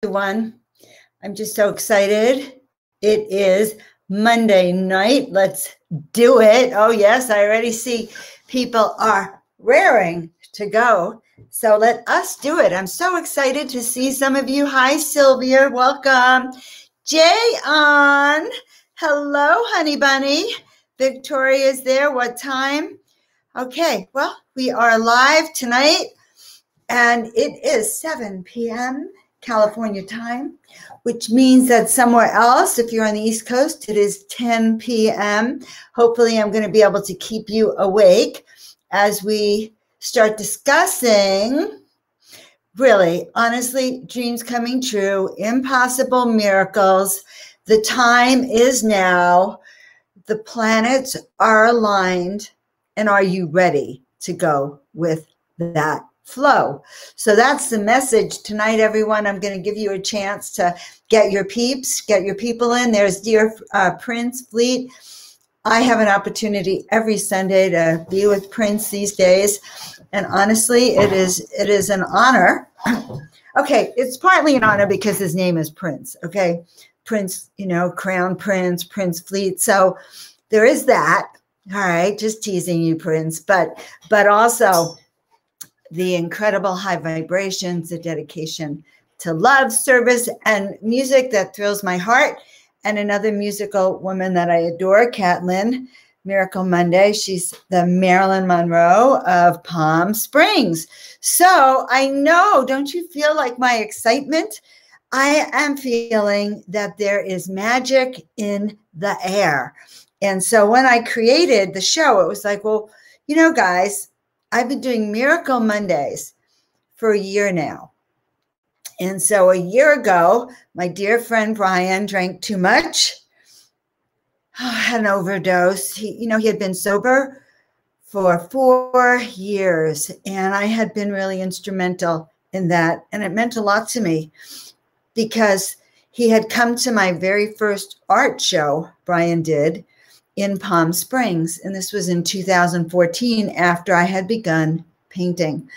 Everyone. I'm just so excited. It is Monday night. Let's do it. Oh, yes, I already see people are raring to go. So let us do it. I'm so excited to see some of you. Hi, Sylvia. Welcome. Jay on. Hello, honey bunny. Victoria's there. What time? Okay, well, we are live tonight, and it is 7 p.m. California time, which means that somewhere else, if you're on the East Coast, it is 10 p.m. Hopefully, I'm going to be able to keep you awake as we start discussing, really, honestly, dreams coming true, impossible miracles. The time is now. The planets are aligned. And are you ready to go with that flow? So that's the message tonight, everyone. I'm going to give you a chance to get your peeps, get your people in. There's dear Prince Fleet. I have an opportunity every Sunday to be with Prince these days. And honestly, it is an honor. Okay, it's partly an honor because his name is Prince, okay? Prince, Crown Prince, Prince Fleet. So there is that. All right, just teasing you, Prince, but also the incredible high vibrations, the dedication to love, service, and music that thrills my heart. And another musical woman that I adore, Catlin, Miracle Monday. She's the Marilyn Monroe of Palm Springs. So I know, don't you feel like my excitement? I am feeling that there is magic in the air. And so when I created the show, it was like, well, guys, I've been doing Miracle Mondays for a year now. And so a year ago, my dear friend Brian drank too much, had an overdose. He had been sober for 4 years, and I had been really instrumental in that. And it meant a lot to me because he had come to my very first art show, Brian did, in Palm Springs. And this was in 2014 after I had begun painting.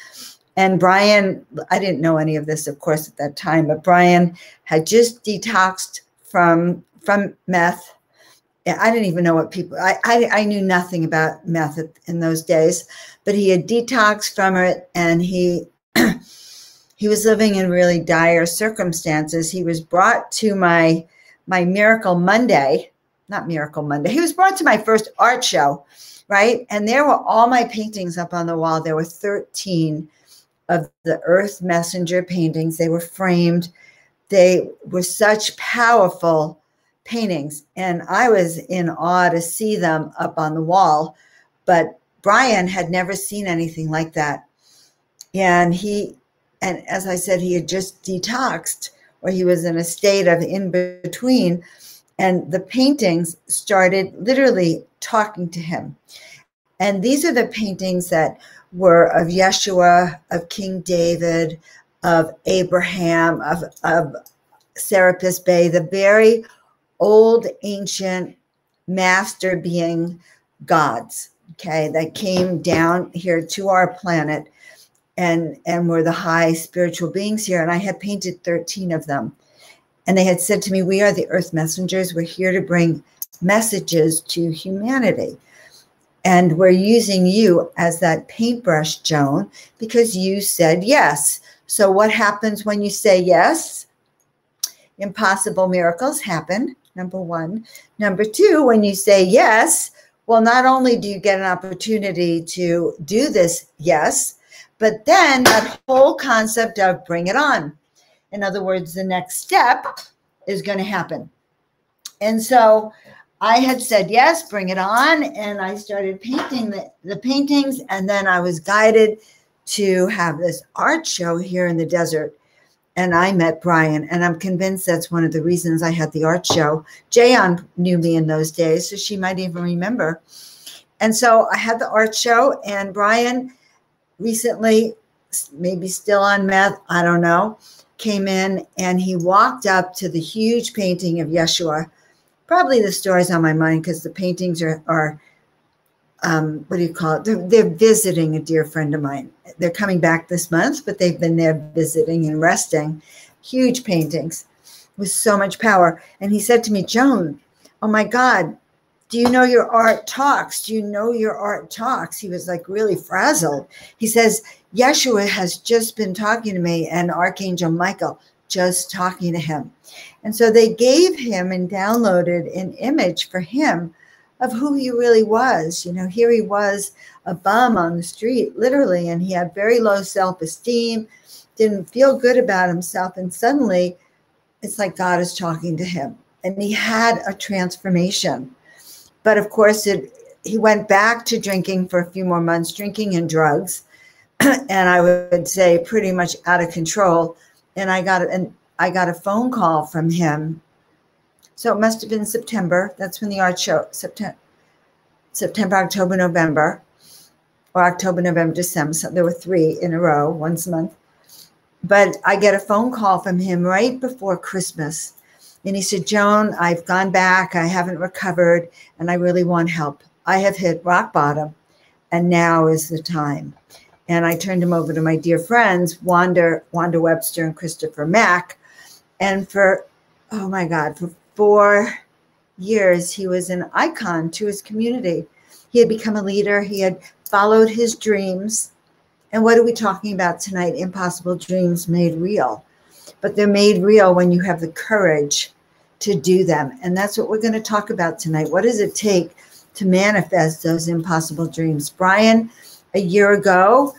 And Brian, I didn't know any of this, of course, at that time, but Brian had just detoxed from meth. I didn't even know what I knew nothing about meth in those days, but he had detoxed from it, and he was living in really dire circumstances. He was brought to my Miracle Monday. Not Miracle Monday. He was brought to my first art show, right? And there were all my paintings up on the wall. There were 13 of the Earth Messenger paintings. They were framed. They were such powerful paintings. And I was in awe to see them up on the wall. But Brian had never seen anything like that. And as I said, he had just detoxed, or he was in a state of in between. And the paintings started literally talking to him. And these are the paintings that were of Yeshua, of King David, of Abraham, of Serapis Bey, the very old ancient master being gods, okay, that came down here to our planet and were the high spiritual beings here. And I had painted 13 of them. And they had said to me, we are the Earth Messengers. We're here to bring messages to humanity. And we're using you as that paintbrush, Joan, because you said yes. So what happens when you say yes? Impossible miracles happen, number one. Number two, when you say yes, well, not only do you get an opportunity to do this yes, but then that whole concept of bring it on. In other words, the next step is going to happen. And so I had said, yes, bring it on. And I started painting the paintings. And then I was guided to have this art show here in the desert. And I met Brian. And I'm convinced that's one of the reasons I had the art show. Jayon knew me in those days, so she might even remember. And so I had the art show. And Brian recently, maybe still on meth, I don't know, came in and he walked up to the huge painting of Yeshua. Probably the story's on my mind because the paintings are what do you call it? They're visiting a dear friend of mine. They're coming back this month, but they've been there visiting and resting. Huge paintings with so much power. And he said to me, Joan, oh my God, do you know your art talks? Do you know your art talks? He was like really frazzled. He says, Yeshua has just been talking to me and Archangel Michael just talking to him. And so they gave him and downloaded an image for him of who he really was. You know, here he was, a bum on the street, literally, and he had very low self-esteem, didn't feel good about himself. And suddenly it's like God is talking to him and he had a transformation. But of course, he went back to drinking for a few more months, drinking and drugs. And I would say pretty much out of control. And I got a phone call from him. So it must have been September. That's when the art show, September, October, November, or October, November, December. So there were 3 in a row, once a month. But I get a phone call from him right before Christmas. And he said, Joan, I've gone back. I haven't recovered, and I really want help. I have hit rock bottom, and now is the time. And I turned him over to my dear friends, Wanda Webster and Christopher Mack. And for, oh my God, for 4 years, he was an icon to his community. He had become a leader. He had followed his dreams. And what are we talking about tonight? Impossible dreams made real. But they're made real when you have the courage to do them. And that's what we're going to talk about tonight. What does it take to manifest those impossible dreams? Brian, a year ago,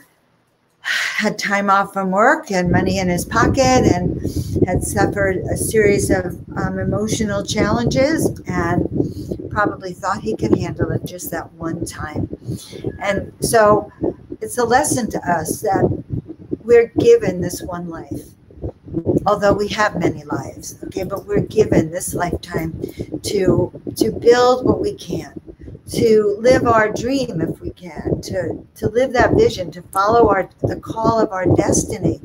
had time off from work and money in his pocket and had suffered a series of emotional challenges and probably thought he could handle it just that one time. And so it's a lesson to us that we're given this one life, although we have many lives, okay, but we're given this lifetime to build what we can, to live our dream if we can, to live that vision, to follow the call of our destiny.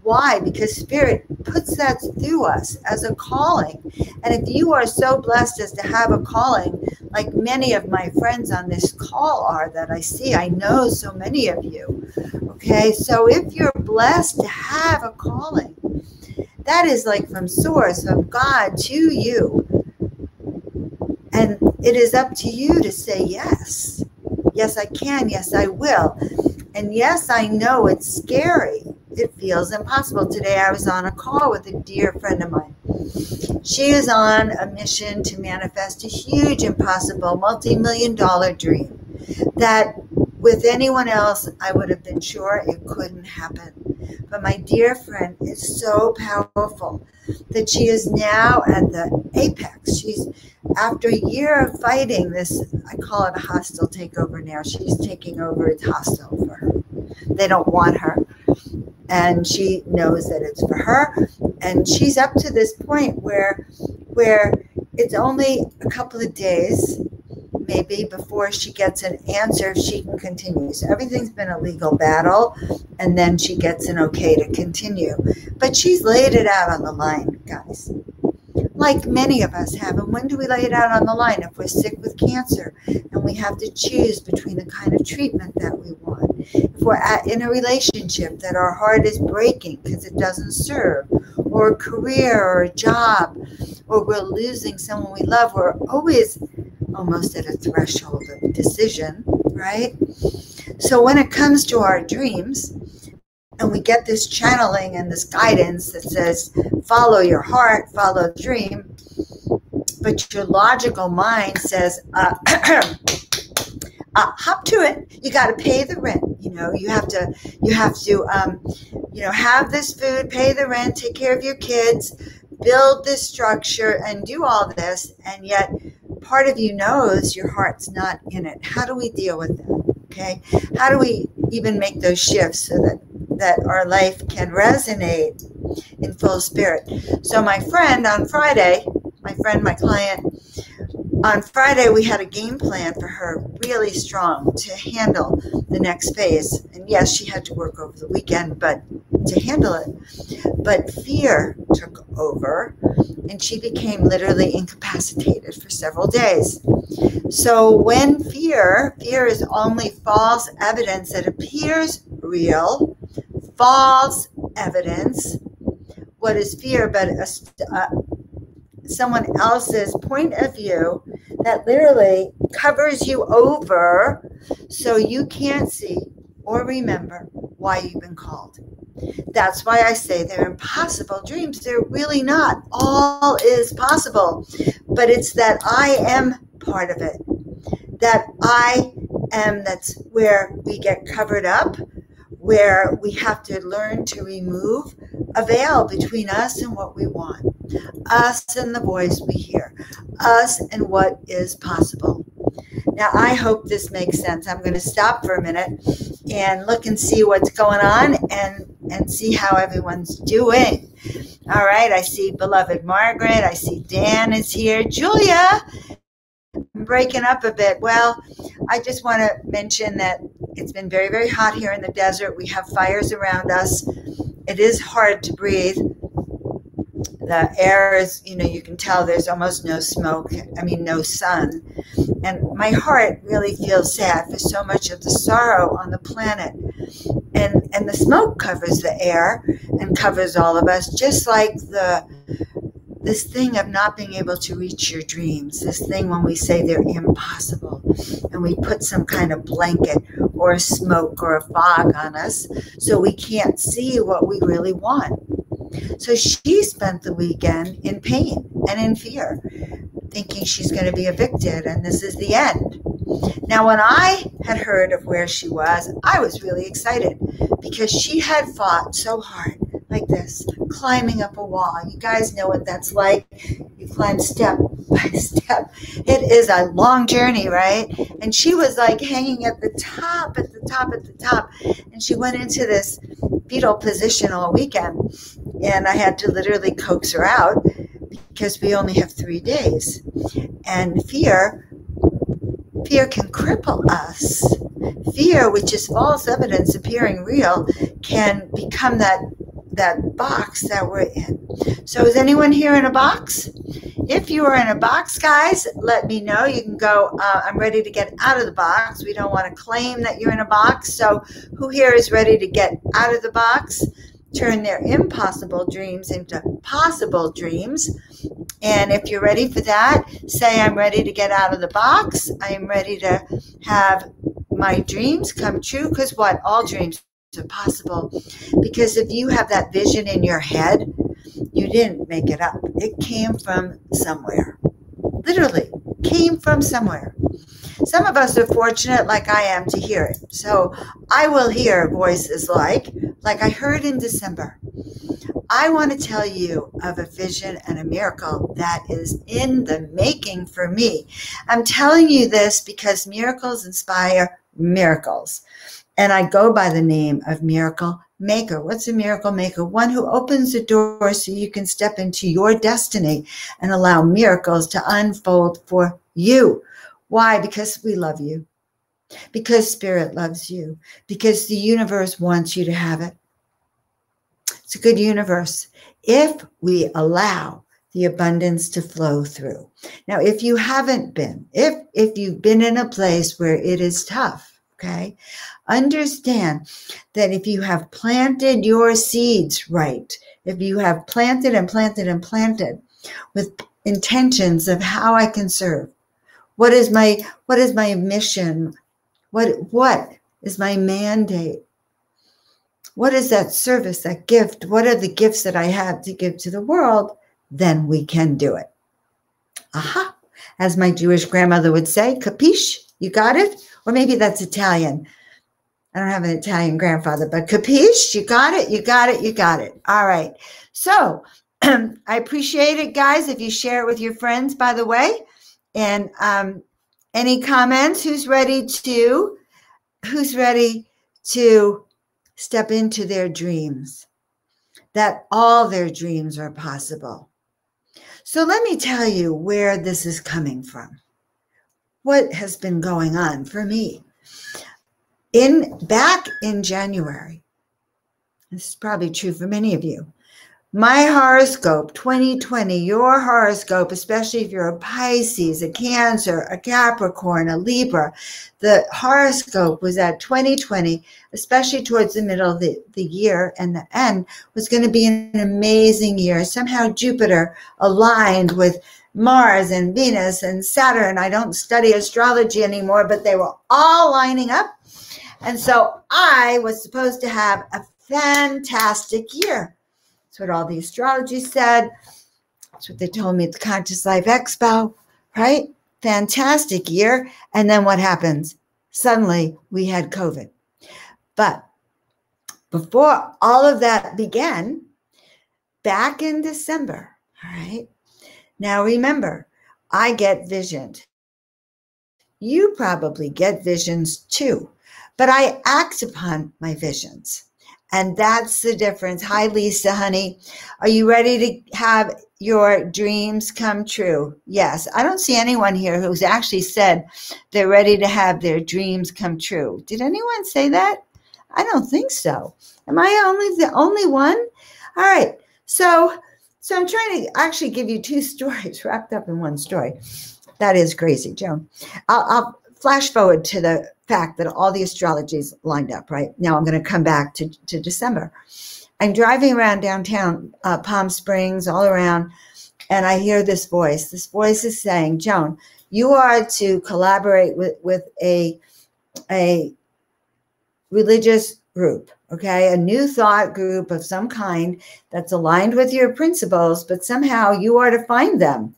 Why? Because Spirit puts that through us as a calling. And if you are so blessed as to have a calling, like many of my friends on this call are that I see, I know so many of you, okay? So if you're blessed to have a calling, that is like from source, from God to you. And it is up to you to say yes. Yes, I can. Yes, I will. And yes, I know it's scary. It feels impossible. Today I was on a call with a dear friend of mine. She is on a mission to manifest a huge, impossible, multi-million-dollar dream that with anyone else, I would have been sure it couldn't happen. But my dear friend is so powerful that she is now at the apex. She's, after a year of fighting this, I call it a hostile takeover now. She's taking over. It's hostile for her. They don't want her. And she knows that it's for her. And she's up to this point where it's only a couple of days, maybe, before she gets an answer if she can continue. So everything's been a legal battle, and then she gets an okay to continue. But she's laid it out on the line, guys, like many of us have. And when do we lay it out on the line? If we're sick with cancer and we have to choose between the kind of treatment that we want. If we're in a relationship that our heart is breaking because it doesn't serve, or a career or a job, or we're losing someone we love, we're always almost at a threshold of decision, right? So when it comes to our dreams, and we get this channeling and this guidance that says, follow your heart, follow the dream, but your logical mind says, hop to it. You got to pay the rent. You know, you have to, have this food, pay the rent, take care of your kids, build this structure, and do all this. And yet, part of you knows your heart's not in it. How do we deal with that? Okay, how do we even make those shifts so that our life can resonate in full spirit? So my friend on Friday, my client, on Friday, we had a game plan for her really strong to handle the next phase. And yes, she had to work over the weekend, but to handle it. But fear took over, and she became literally incapacitated for several days. So when fear is only false evidence that appears real, false evidence. What is fear but someone else's point of view that literally covers you over so you can't see or remember why you've been called. That's why I say they're impossible dreams. They're really not. All is possible. But it's that I am part of it. That I am, that's where we get covered up, where we have to learn to remove a veil between us and what we want, us and the voice we hear, us and what is possible. Now, I hope this makes sense. I'm going to stop for a minute and look and see what's going on and see how everyone's doing. All right, I see beloved Margaret. I see Dan is here. Julia, I'm breaking up a bit. Well, I just want to mention that it's been very, very hot here in the desert. We have fires around us. It is hard to breathe. The air is, you can tell there's almost no smoke. No sun. And my heart really feels sad for so much of the sorrow on the planet. And the smoke covers the air and covers all of us, just like this thing of not being able to reach your dreams, this thing when we say they're impossible, and we put some kind of blanket or a smoke or a fog on us so we can't see what we really want. So she spent the weekend in pain and in fear, thinking she's going to be evicted and this is the end. Now, when I had heard of where she was, I was really excited because she had fought so hard, like this, climbing up a wall. You guys know what that's like. You climb step by step. It is a long journey, right? And she was like hanging at the top. And she went into this fetal position all weekend. And I had to literally coax her out because we only have 3 days. And fear can cripple us. Fear, which is false evidence appearing real, can become that box that we're in. So is anyone here in a box? If you are in a box, guys, let me know. You can go, I'm ready to get out of the box. We don't want to claim that you're in a box. So who here is ready to get out of the box? Turn their impossible dreams into possible dreams. And if you're ready for that, say, I'm ready to get out of the box. I am ready to have my dreams come true. Because what? All dreams are possible. Because if you have that vision in your head, you didn't make it up. It came from somewhere. Literally came from somewhere. Some of us are fortunate, like I am, to hear it. So I will hear voices like I heard in December. I want to tell you of a vision and a miracle that is in the making for me. I'm telling you this because miracles inspire miracles. And I go by the name of Miracle Maker. What's a miracle maker? One who opens the door so you can step into your destiny and allow miracles to unfold for you. Why? Because we love you. Because Spirit loves you. Because the universe wants you to have it. It's a good universe if we allow the abundance to flow through. Now, if you haven't been, if you've been in a place where it is tough, okay, understand that if you have planted your seeds right, if you have planted and planted and planted with intentions of how I can serve, what is my mission? What is my mandate? What is that service, that gift? What are the gifts that I have to give to the world? Then we can do it. Aha. As my Jewish grandmother would say, capiche? You got it? Or maybe that's Italian. I don't have an Italian grandfather, but capiche? You got it? You got it? You got it. All right. So I appreciate it, guys, if you share it with your friends, by the way. And any comments? Who's ready to step into their dreams, that all their dreams are possible? So let me tell you where this is coming from. what has been going on for me. Back in January, this is probably true for many of you, my horoscope, 2020, your horoscope, especially if you're a Pisces, a Cancer, a Capricorn, a Libra, the horoscope was at 2020, especially towards the middle of the year and the end, was going to be an amazing year. Somehow Jupiter aligned with Mars and Venus and Saturn. I don't study astrology anymore, but they were all lining up. And so I was supposed to have a fantastic year. That's what all the astrology said. That's what they told me at the Conscious Life Expo, right? Fantastic year. And then what happens? Suddenly we had COVID. But before all of that began, back in December, all right? Now remember, I get visioned. You probably get visions too, but I act upon my visions. And that's the difference. Hi, Lisa, honey. Are you ready to have your dreams come true? Yes. I don't see anyone here who's actually said they're ready to have their dreams come true. Did anyone say that? I don't think so. Am I the only one? All right. So I'm trying to actually give you two stories wrapped up in one story. That is crazy, Joan. I'll flash forward to the fact that all the astrologies lined up, right? Now I'm going to come back to December. I'm driving around downtown Palm Springs, all around, and I hear this voice. This voice is saying, Joan, you are to collaborate with a religious group, okay? A new thought group of some kind that's aligned with your principles, but somehow you are to find them.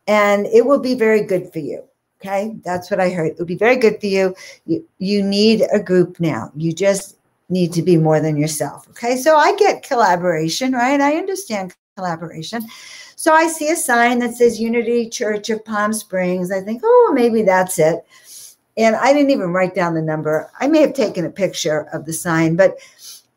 And it will be very good for you. Okay, that's what I heard. It would be very good for you. You need a group now. You just need to be more than yourself. Okay, so I get collaboration, right? I understand collaboration. So I see a sign that says Unity Church of Palm Springs. I think, oh, maybe that's it. And I didn't even write down the number. I may have taken a picture of the sign, but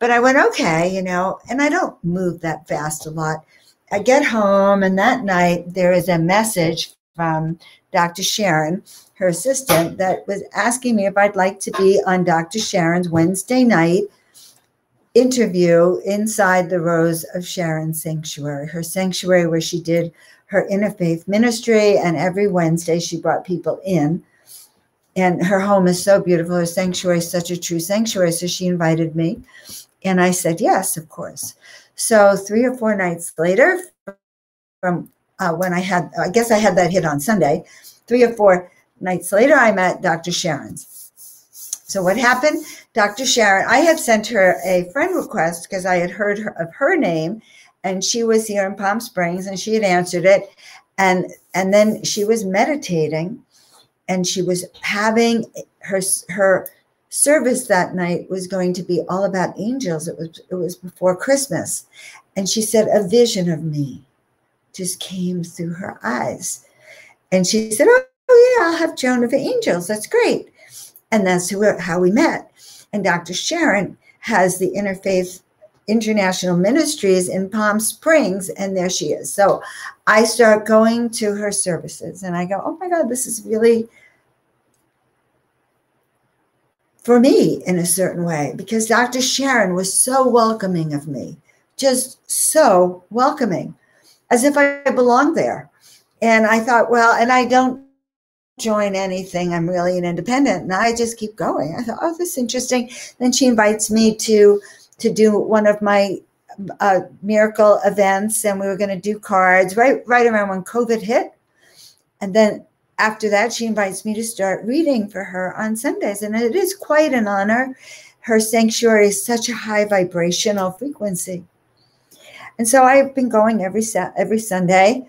I went, okay, you know, and I don't move that fast a lot. I get home, and that night there is a message from Dr. Sharon, her assistant, that was asking me if I'd like to be on Dr. Sharon's Wednesday night interview inside the Rose of Sharon sanctuary, her sanctuary where she did her interfaith ministry, and every Wednesday she brought people in. And her home is so beautiful. Her sanctuary is such a true sanctuary. So she invited me, and I said yes, of course. So 3 or 4 nights later, from when I guess I had that hit on Sunday, 3 or 4 nights later, I met Dr. Sharon's. So what happened? Dr. Sharon, I had sent her a friend request because I had heard of her name, and she was here in Palm Springs, and she had answered it. And then she was meditating, and she was having her service that night was going to be all about angels. It was before Christmas. And she said, a vision of me just came through her eyes. And she said, oh yeah, I'll have Joan of Angels. That's great. And that's how we met. And Dr. Sharon has the Interfaith International Ministries in Palm Springs, and there she is. So I start going to her services, and I go, oh my God, this is really for me in a certain way, because Dr. Sharon was so welcoming of me, just so welcoming, as if I belonged there. And I thought, well, and I don't join anything. I'm really an independent, and I just keep going. I thought, oh, this is interesting. Then she invites me to do one of my miracle events, and we were going to do cards right around when COVID hit. And then after that, she invites me to start reading for her on Sundays, and it is quite an honor. Her sanctuary is such a high vibrational frequency. And so I've been going every Sunday,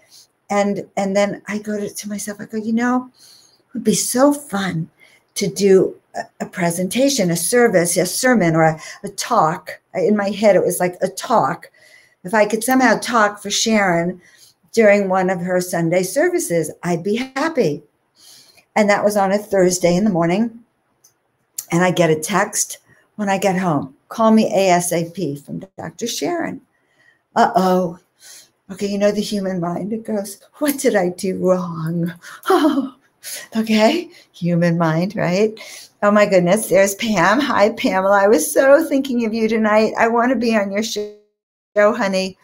and then I go to myself, I go, you know, it would be so fun to do a presentation, a service, a sermon, or a talk. In my head, it was like a talk. If I could somehow talk for Sharon during one of her Sunday services, I'd be happy. And that was on a Thursday in the morning. And I get a text when I get home. Call me ASAP from Dr. Sharon. Uh-oh. Okay, you know the human mind. It goes, what did I do wrong? Oh, Okay, human mind, right? Oh my goodness, there's Pam. Hi, Pamela. I was so thinking of you tonight. I want to be on your show, honey.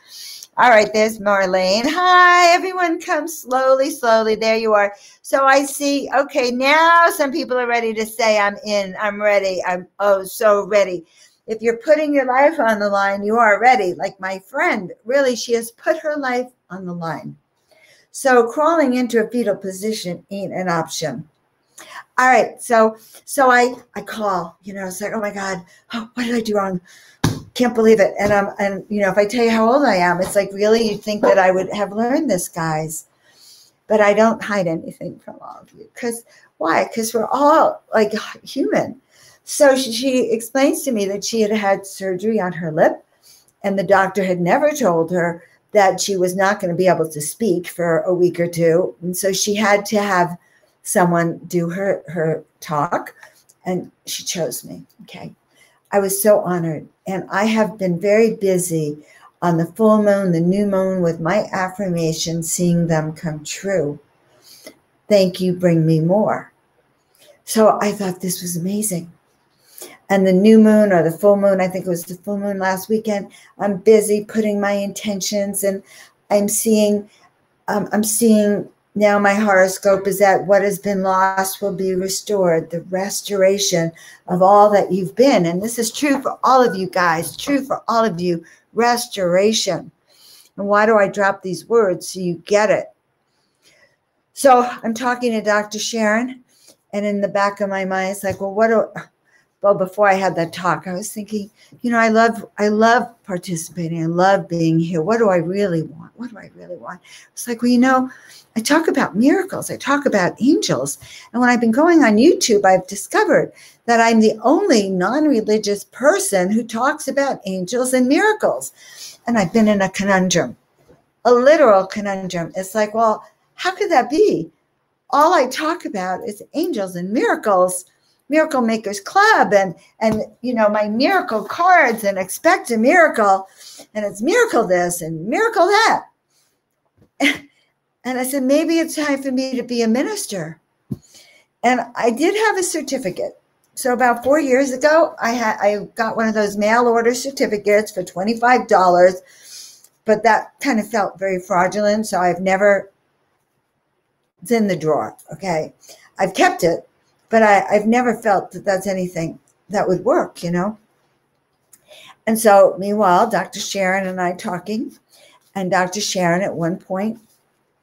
All right, there's Marlene. Hi, everyone. Come slowly, slowly. There you are. So I see, okay, now some people are ready to say I'm in. I'm ready. I'm so ready. If you're putting your life on the line, you are ready. Like my friend, really, she has put her life on the line. So crawling into a fetal position ain't an option. All right, so I call, it's like, oh my God, what did I do wrong? Can't believe it. And if I tell you how old I am, it's like, really, you'd think that I would have learned this, guys. But I don't hide anything from all of you. Why? Because we're all like human. So she explains to me that she had had surgery on her lip, and the doctor had never told her that she was not going to be able to speak for a week or two. And so she had to have someone do her talk, and she chose me. Okay. I was so honored. And I have been very busy on the full moon, the new moon, with my affirmations, seeing them come true. Thank you, bring me more. So I thought this was amazing. And the new moon or the full moon, I think it was the full moon last weekend, I'm busy putting my intentions, and I'm seeing now my horoscope is that what has been lost will be restored, the restoration of all that you've been. And this is true for all of you guys, true for all of you, restoration. And why do I drop these words? So you get it. So I'm talking to Dr. Sharon, and in the back of my mind, it's like, well, before I had that talk, I was thinking, I love participating. I love being here. What do I really want? What do I really want? It's like, well, I talk about miracles. I talk about angels. And when I've been going on YouTube, I've discovered that I'm the only non-religious person who talks about angels and miracles. And I've been in a conundrum, a literal conundrum. It's like, well, how could that be? All I talk about is angels and miracles, Miracle Makers Club, and my miracle cards, and expect a miracle, and it's miracle this and miracle that. And I said, maybe it's time for me to be a minister. And I did have a certificate. So about 4 years ago, I got one of those mail order certificates for $25, but that kind of felt very fraudulent. So it's in the drawer. Okay. I've kept it, but I've never felt that that's anything that would work, And so meanwhile, Dr. Sharon and I talking, and Dr. Sharon at one point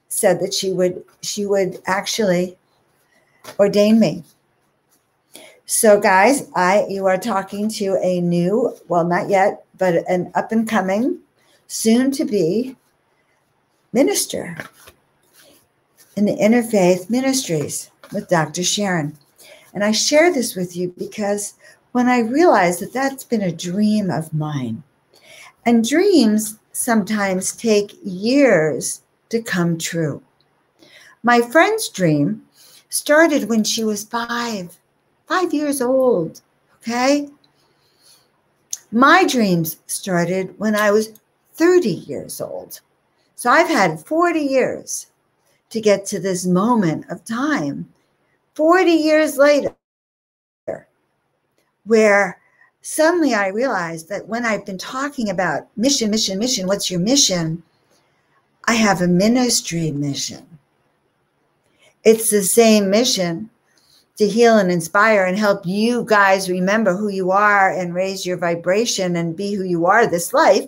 said that she would actually ordain me. So guys, you are talking to a new, well, not yet, but an up and coming, soon to be minister in the Interfaith Ministries with Dr. Sharon. And I share this with you because when I realized that that's been a dream of mine, and dreams sometimes take years to come true. My friend's dream started when she was 5 years old, okay? My dreams started when I was 30 years old. So I've had 40 years to get to this moment of time, 40 years later, where suddenly I realized that when I've been talking about mission, what's your mission? I have a ministry mission. It's the same mission to heal and inspire and help you guys remember who you are and raise your vibration and be who you are this life.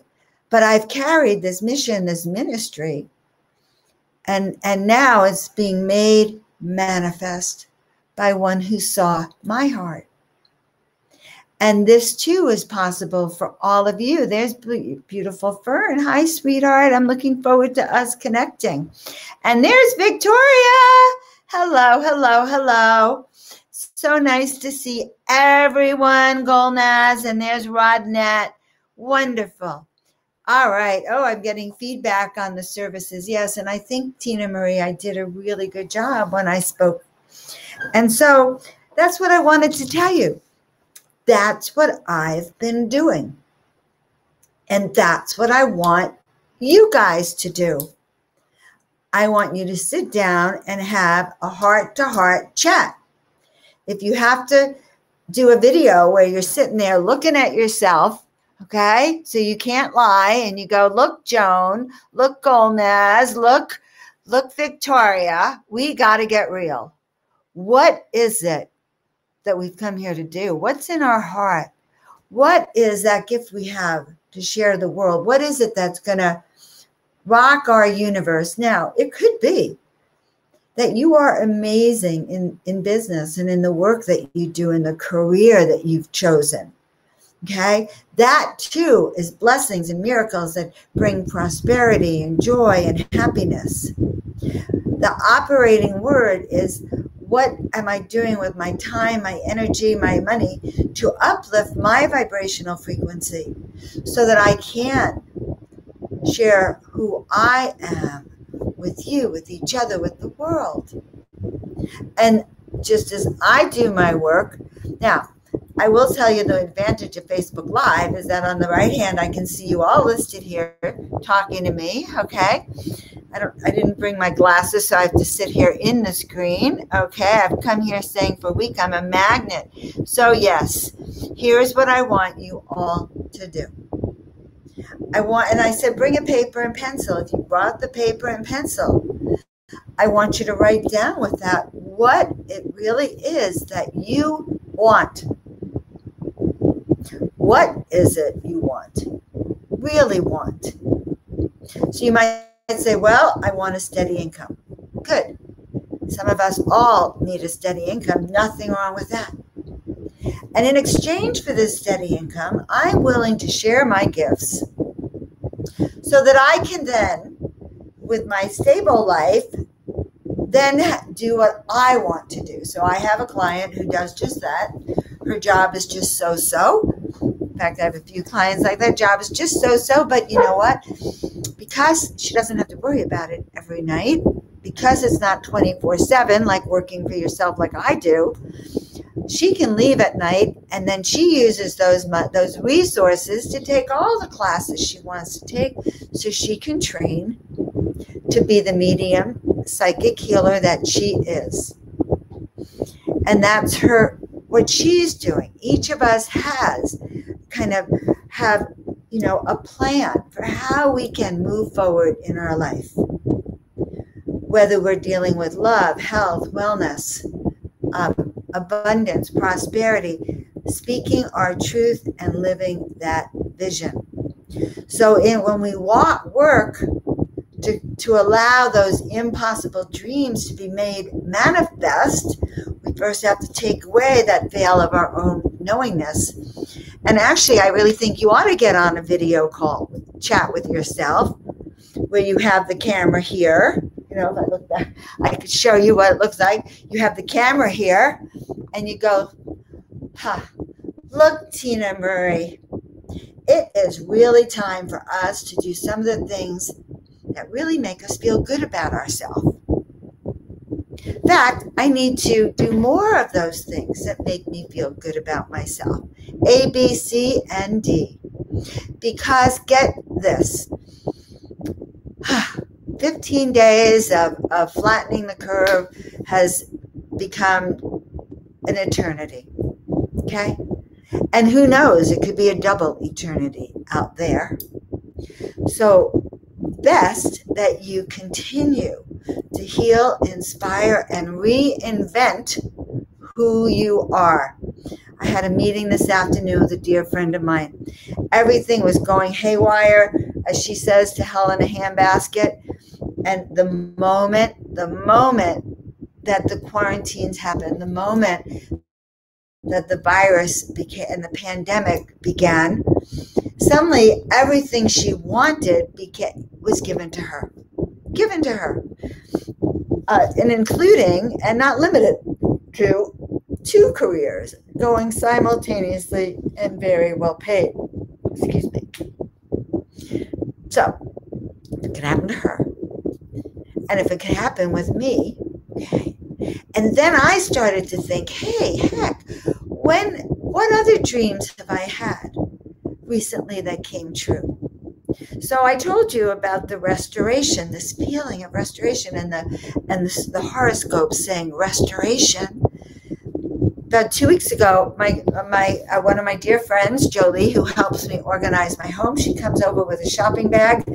But I've carried this mission, this ministry, and now it's being made manifest by one who saw my heart. And this too is possible for all of you. There's beautiful Fern. Hi, sweetheart. I'm looking forward to us connecting. And there's Victoria. Hello. So nice to see everyone. Golnaz, and there's Rodnat. Wonderful. All right. Oh, I'm getting feedback on the services. Yes. And I think, Tina Marie, I did a really good job when I spoke. And so that's what I wanted to tell you. That's what I've been doing. And that's what I want you guys to do. I want you to sit down and have a heart-to-heart chat. If you have to do a video where you're sitting there looking at yourself, okay, so you can't lie, and you go, look, Joan, look, Gomez, look, Victoria, we got to get real. What is it that we've come here to do? What's in our heart? What is that gift we have to share the world? What is it that's going to rock our universe? Now, it could be that you are amazing in business and in the work that you do, in the career that you've chosen. Okay, that too is blessings and miracles that bring prosperity and joy and happiness. The operating word is, what am I doing with my time, my energy, my money to uplift my vibrational frequency so that I can share who I am with you, with each other, with the world. And just as I do my work, now, I will tell you the advantage of Facebook Live is that on the right hand, I can see you all listed here talking to me, okay? I didn't bring my glasses, so I have to sit here in the screen, okay? I've come here saying for a week, I'm a magnet. So yes, here's what I want you all to do. And I said, bring a paper and pencil. If you brought the paper and pencil, I want you to write down with that what it really is that you want. What is it you want, really want? So you might say, well, I want a steady income. Good. Some of us all need a steady income. Nothing wrong with that. And in exchange for this steady income, I'm willing to share my gifts so that I can then, with my stable life, then do what I want to do. So I have a client who does just that. Her job is just so-so. In fact, I have a few clients like that. Job is just so-so, but you know what? Because she doesn't have to worry about it every night, because it's not 24/7 like working for yourself like I do, she can leave at night, and then she uses those resources to take all the classes she wants to take so she can train to be the medium psychic healer that she is. And that's what she's doing. Each of us have a plan for how we can move forward in our life. Whether we're dealing with love, health, wellness, abundance, prosperity, speaking our truth and living that vision. So when we work to allow those impossible dreams to be made manifest, we first have to take away that veil of our own knowingness. And actually, I really think you ought to get on a video call, chat with yourself, where you have the camera here. You know, if I look back, I could show you what it looks like. You have the camera here, and you go, look, Tina Murray, it is really time for us to do some of the things that really make us feel good about ourselves. In fact, I need to do more of those things that make me feel good about myself. A, B, C, and D. Because get this, 15 days of flattening the curve has become an eternity, okay? And who knows, it could be a double eternity out there. So best that you continue to heal, inspire, and reinvent who you are. I had a meeting this afternoon with a dear friend of mine. Everything was going haywire, as she says, to hell in a handbasket. And the moment that the quarantines happened, the moment that the virus became and the pandemic began, suddenly everything she wanted was given to her. And including, and not limited to, 2 careers going simultaneously and very well paid. Excuse me. So, it could happen to her. And if it could happen with me, okay. And then I started to think, hey, heck, what other dreams have I had recently that came true? So I told you about the restoration, this feeling of restoration, and the horoscope saying restoration. About 2 weeks ago, one of my dear friends, Jolie, who helps me organize my home, she comes over with a shopping bag,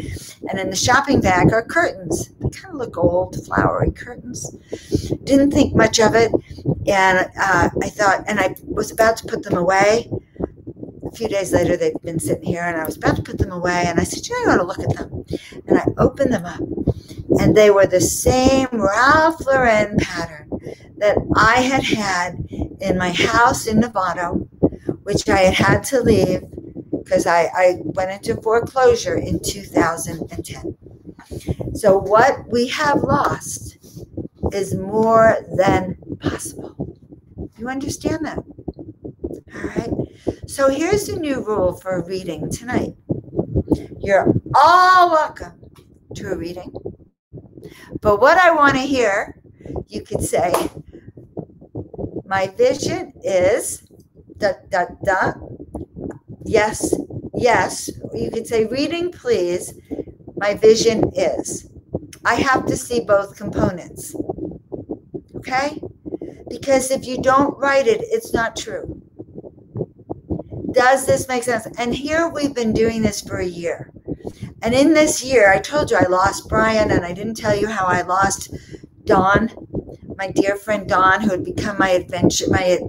and in the shopping bag are curtains. They kind of look old, flowery curtains. Didn't think much of it, and I thought, and I was about to put them away. A few days later, they'd been sitting here, and I was about to put them away, and I said, you know, I want to look at them. And I opened them up, and they were the same Ralph Lauren pattern that I had in my house in Nevada, which I had to leave because I went into foreclosure in 2010. So what we have lost is more than possible. You understand that? All right. So here's the new rule for a reading tonight. You're all welcome to a reading. But what I want to hear, you could say, my vision is, ... Yes, yes. You could say, reading, please. My vision is. I have to see both components. Okay? Because if you don't write it, it's not true. Does this make sense? And here we've been doing this for a year. And in this year, I told you I lost Brian, and I didn't tell you how I lost Dawn, my dear friend Dawn, who had become my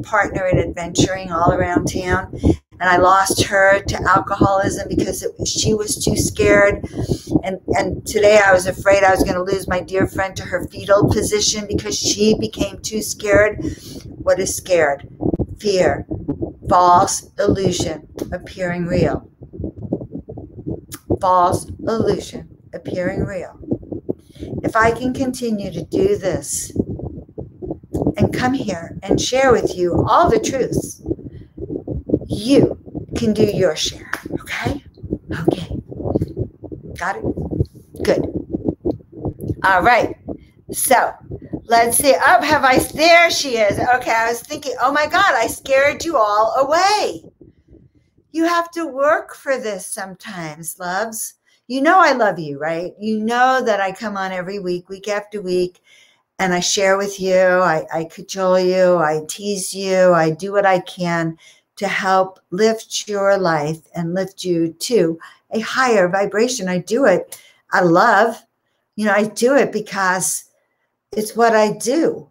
partner in adventuring all around town. And I lost her to alcoholism because she was too scared. And today I was afraid I was going to lose my dear friend to her fetal position because she became too scared. What is scared? Fear. False illusion appearing real. False illusion appearing real. If I can continue to do this and come here and share with you all the truths, you can do your share. Okay? Okay. Got it? Good. All right. So let's see. Oh, there she is. Okay. I was thinking, oh my God, I scared you all away. You have to work for this sometimes, loves. You know I love you, right? You know that I come on every week, week after week, and I share with you. I cajole you. I tease you. I do what I can to help lift your life and lift you to a higher vibration. I do it. I love, I do it because it's what I do.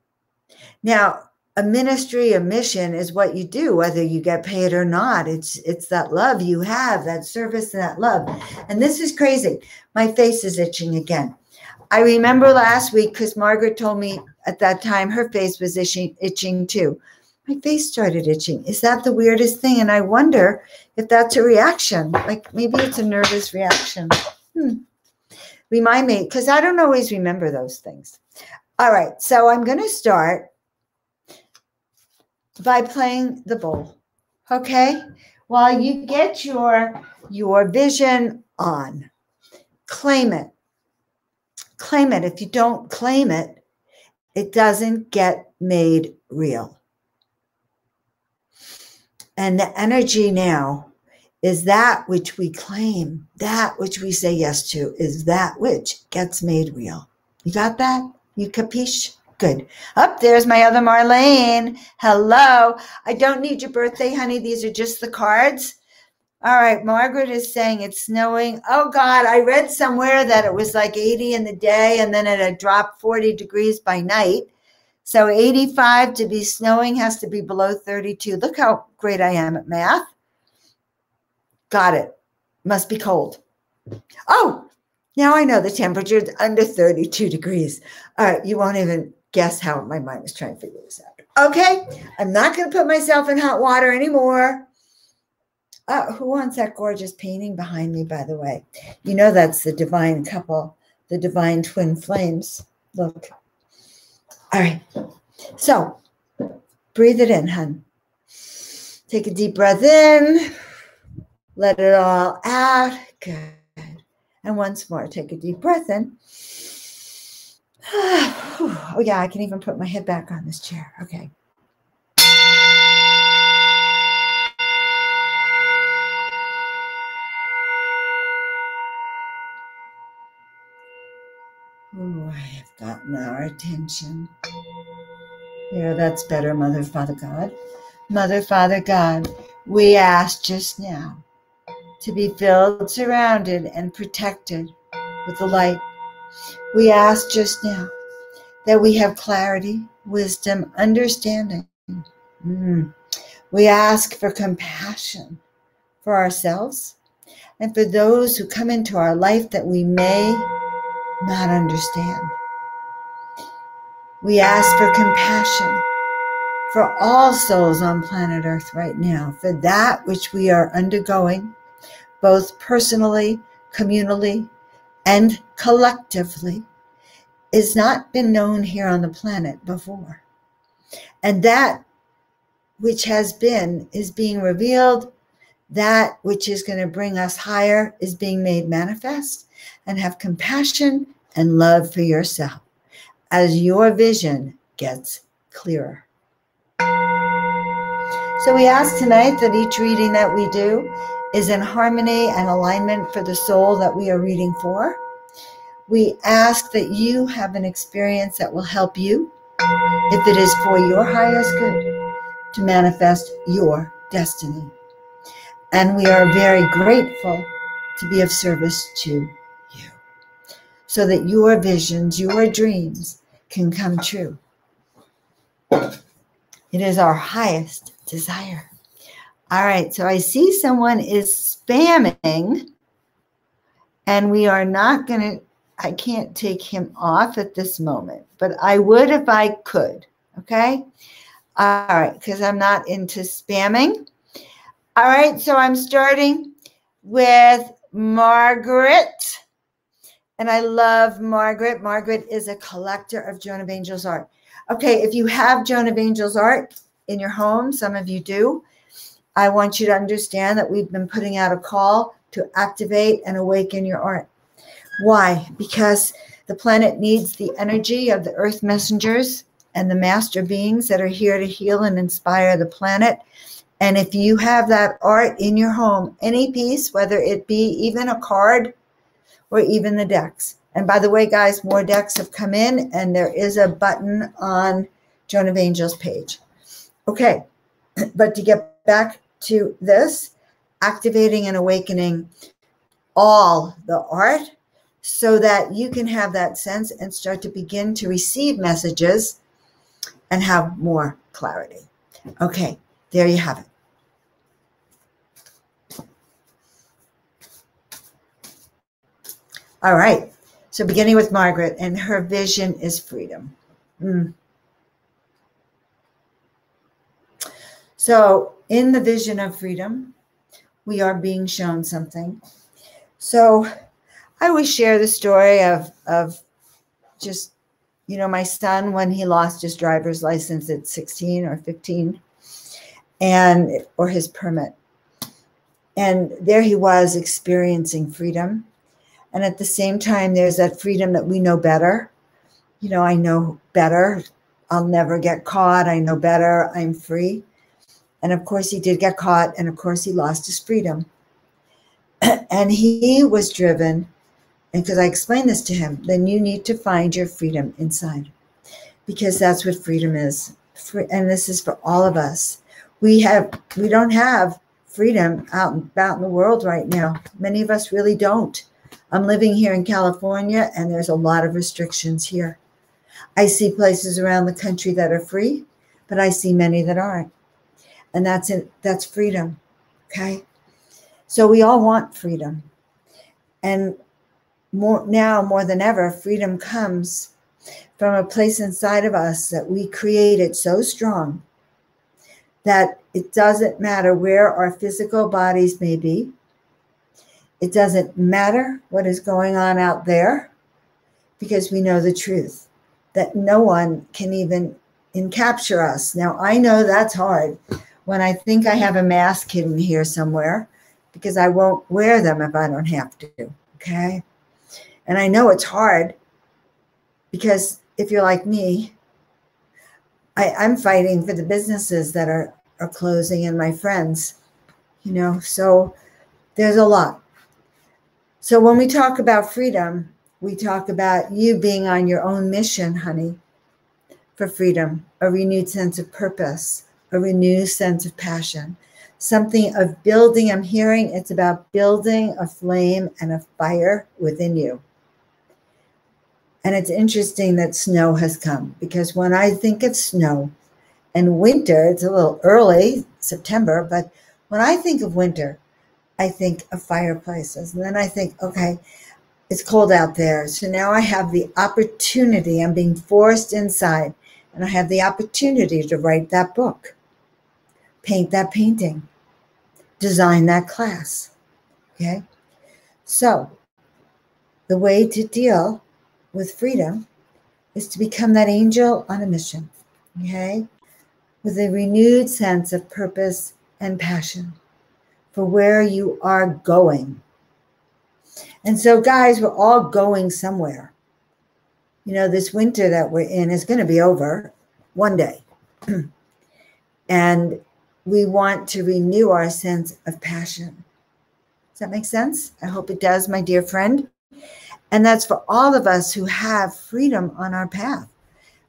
Now, a ministry, a mission is what you do, whether you get paid or not. It's that love you have, that service and that love. And this is crazy. My face is itching again. I remember last week because Margaret told me at that time her face was itching too. My face started itching. Is that the weirdest thing? And I wonder if that's a reaction. Like maybe it's a nervous reaction. Remind me, because I don't always remember those things. All right, so I'm going to start by playing the bowl, okay? While you get your vision on, claim it. Claim it. If you don't claim it, it doesn't get made real. And the energy now is that which we claim, that which we say yes to, is that which gets made real. You got that? You capiche? Good. Up there's my other Marlene. Hello. I don't need your birthday, honey. These are just the cards. All right. Margaret is saying it's snowing. Oh, God. I read somewhere that it was like 80 in the day and then it had dropped 40 degrees by night. So 85 to be snowing has to be below 32. Look how great I am at math. Got it. Must be cold. Oh, now I know the temperature is under 32 degrees. All right. You won't even guess how my mind was trying to figure this out. Okay. I'm not going to put myself in hot water anymore. Who wants that gorgeous painting behind me, by the way? You know that's the divine couple, the divine twin flames. Look. All right. So breathe it in, hun. Take a deep breath in. Let it all out. Good. And once more, take a deep breath in. Oh, yeah, I can even put my head back on this chair. Okay. Ooh, I have gotten our attention. Yeah, that's better, Mother, Father, God. Mother, Father, God, we ask just now to be filled, surrounded, and protected with the light. We ask just now that we have clarity, wisdom, understanding. We ask for compassion for ourselves and for those who come into our life that we may not understand. We ask for compassion for all souls on planet Earth right now, for that which we are undergoing, both personally, communally, and collectively, is not been known here on the planet before. And that which has been is being revealed. That which is going to bring us higher is being made manifest. And have compassion and love for yourself as your vision gets clearer. So we ask tonight that each reading that we do is in harmony and alignment for the soul that we are reading for. We ask that you have an experience that will help you, if it is for your highest good, to manifest your destiny. And we are very grateful to be of service to you, so that your visions, your dreams can come true. It is our highest desire. All right, so I see someone is spamming, and we are not going to, I can't take him off at this moment, but I would if I could, okay? All right, because I'm not into spamming. All right, so I'm starting with Margaret, and I love Margaret. Margaret is a collector of Joan of Angels art. Okay, if you have Joan of Angels art in your home, some of you do, I want you to understand that we've been putting out a call to activate and awaken your art. Why? Because the planet needs the energy of the earth messengers and the master beings that are here to heal and inspire the planet. And if you have that art in your home, any piece, whether it be even a card or even the decks. And by the way, guys, more decks have come in, and there is a button on Joan of Angels page. Okay, but to get back to this, activating and awakening all the art so that you can have that sense and start to begin to receive messages and have more clarity. Okay, there you have it. All right, so beginning with Margaret, and her vision is freedom. So in the vision of freedom, we are being shown something. So I always share the story of just, my son when he lost his driver's license at 16 or 15 or his permit. And there he was experiencing freedom. And at the same time, there's that freedom that we know better. I know better. I'll never get caught. I know better. I'm free. And of course, he did get caught. And of course, he lost his freedom. And he was driven, and because I explained this to him, then you need to find your freedom inside, because that's what freedom is. And this is for all of us. We don't have freedom out and about in the world right now. Many of us really don't. I'm living here in California, and there's a lot of restrictions here. I see places around the country that are free, but I see many that aren't. And that's it. That's freedom. Okay. So we all want freedom. And more than ever, freedom comes from a place inside of us that we created so strong that it doesn't matter where our physical bodies may be. It doesn't matter what is going on out there, because we know the truth that no one can even encapture us. Now, I know that's hard when I think I have a mask hidden here somewhere, because I won't wear them if I don't have to, okay? And I know it's hard because if you're like me, I'm fighting for the businesses that are closing and my friends, so there's a lot. So when we talk about freedom, we talk about you being on your own mission, honey, for freedom, a renewed sense of purpose, a renewed sense of passion, something of building. I'm hearing it's about building a flame and a fire within you. And it's interesting that snow has come, because when I think of snow and winter, it's a little early, September, but when I think of winter, I think of fireplaces. And then I think, okay, it's cold out there. So now I have the opportunity. I'm being forced inside, and I have the opportunity to write that book, paint that painting, design that class. Okay. So the way to deal with freedom is to become that angel on a mission. Okay. With a renewed sense of purpose and passion for where you are going. And so, guys, we're all going somewhere. You know, this winter that we're in is going to be over one day. And we want to renew our sense of passion. Does that make sense? I hope it does, my dear friend. And that's for all of us who have freedom on our path.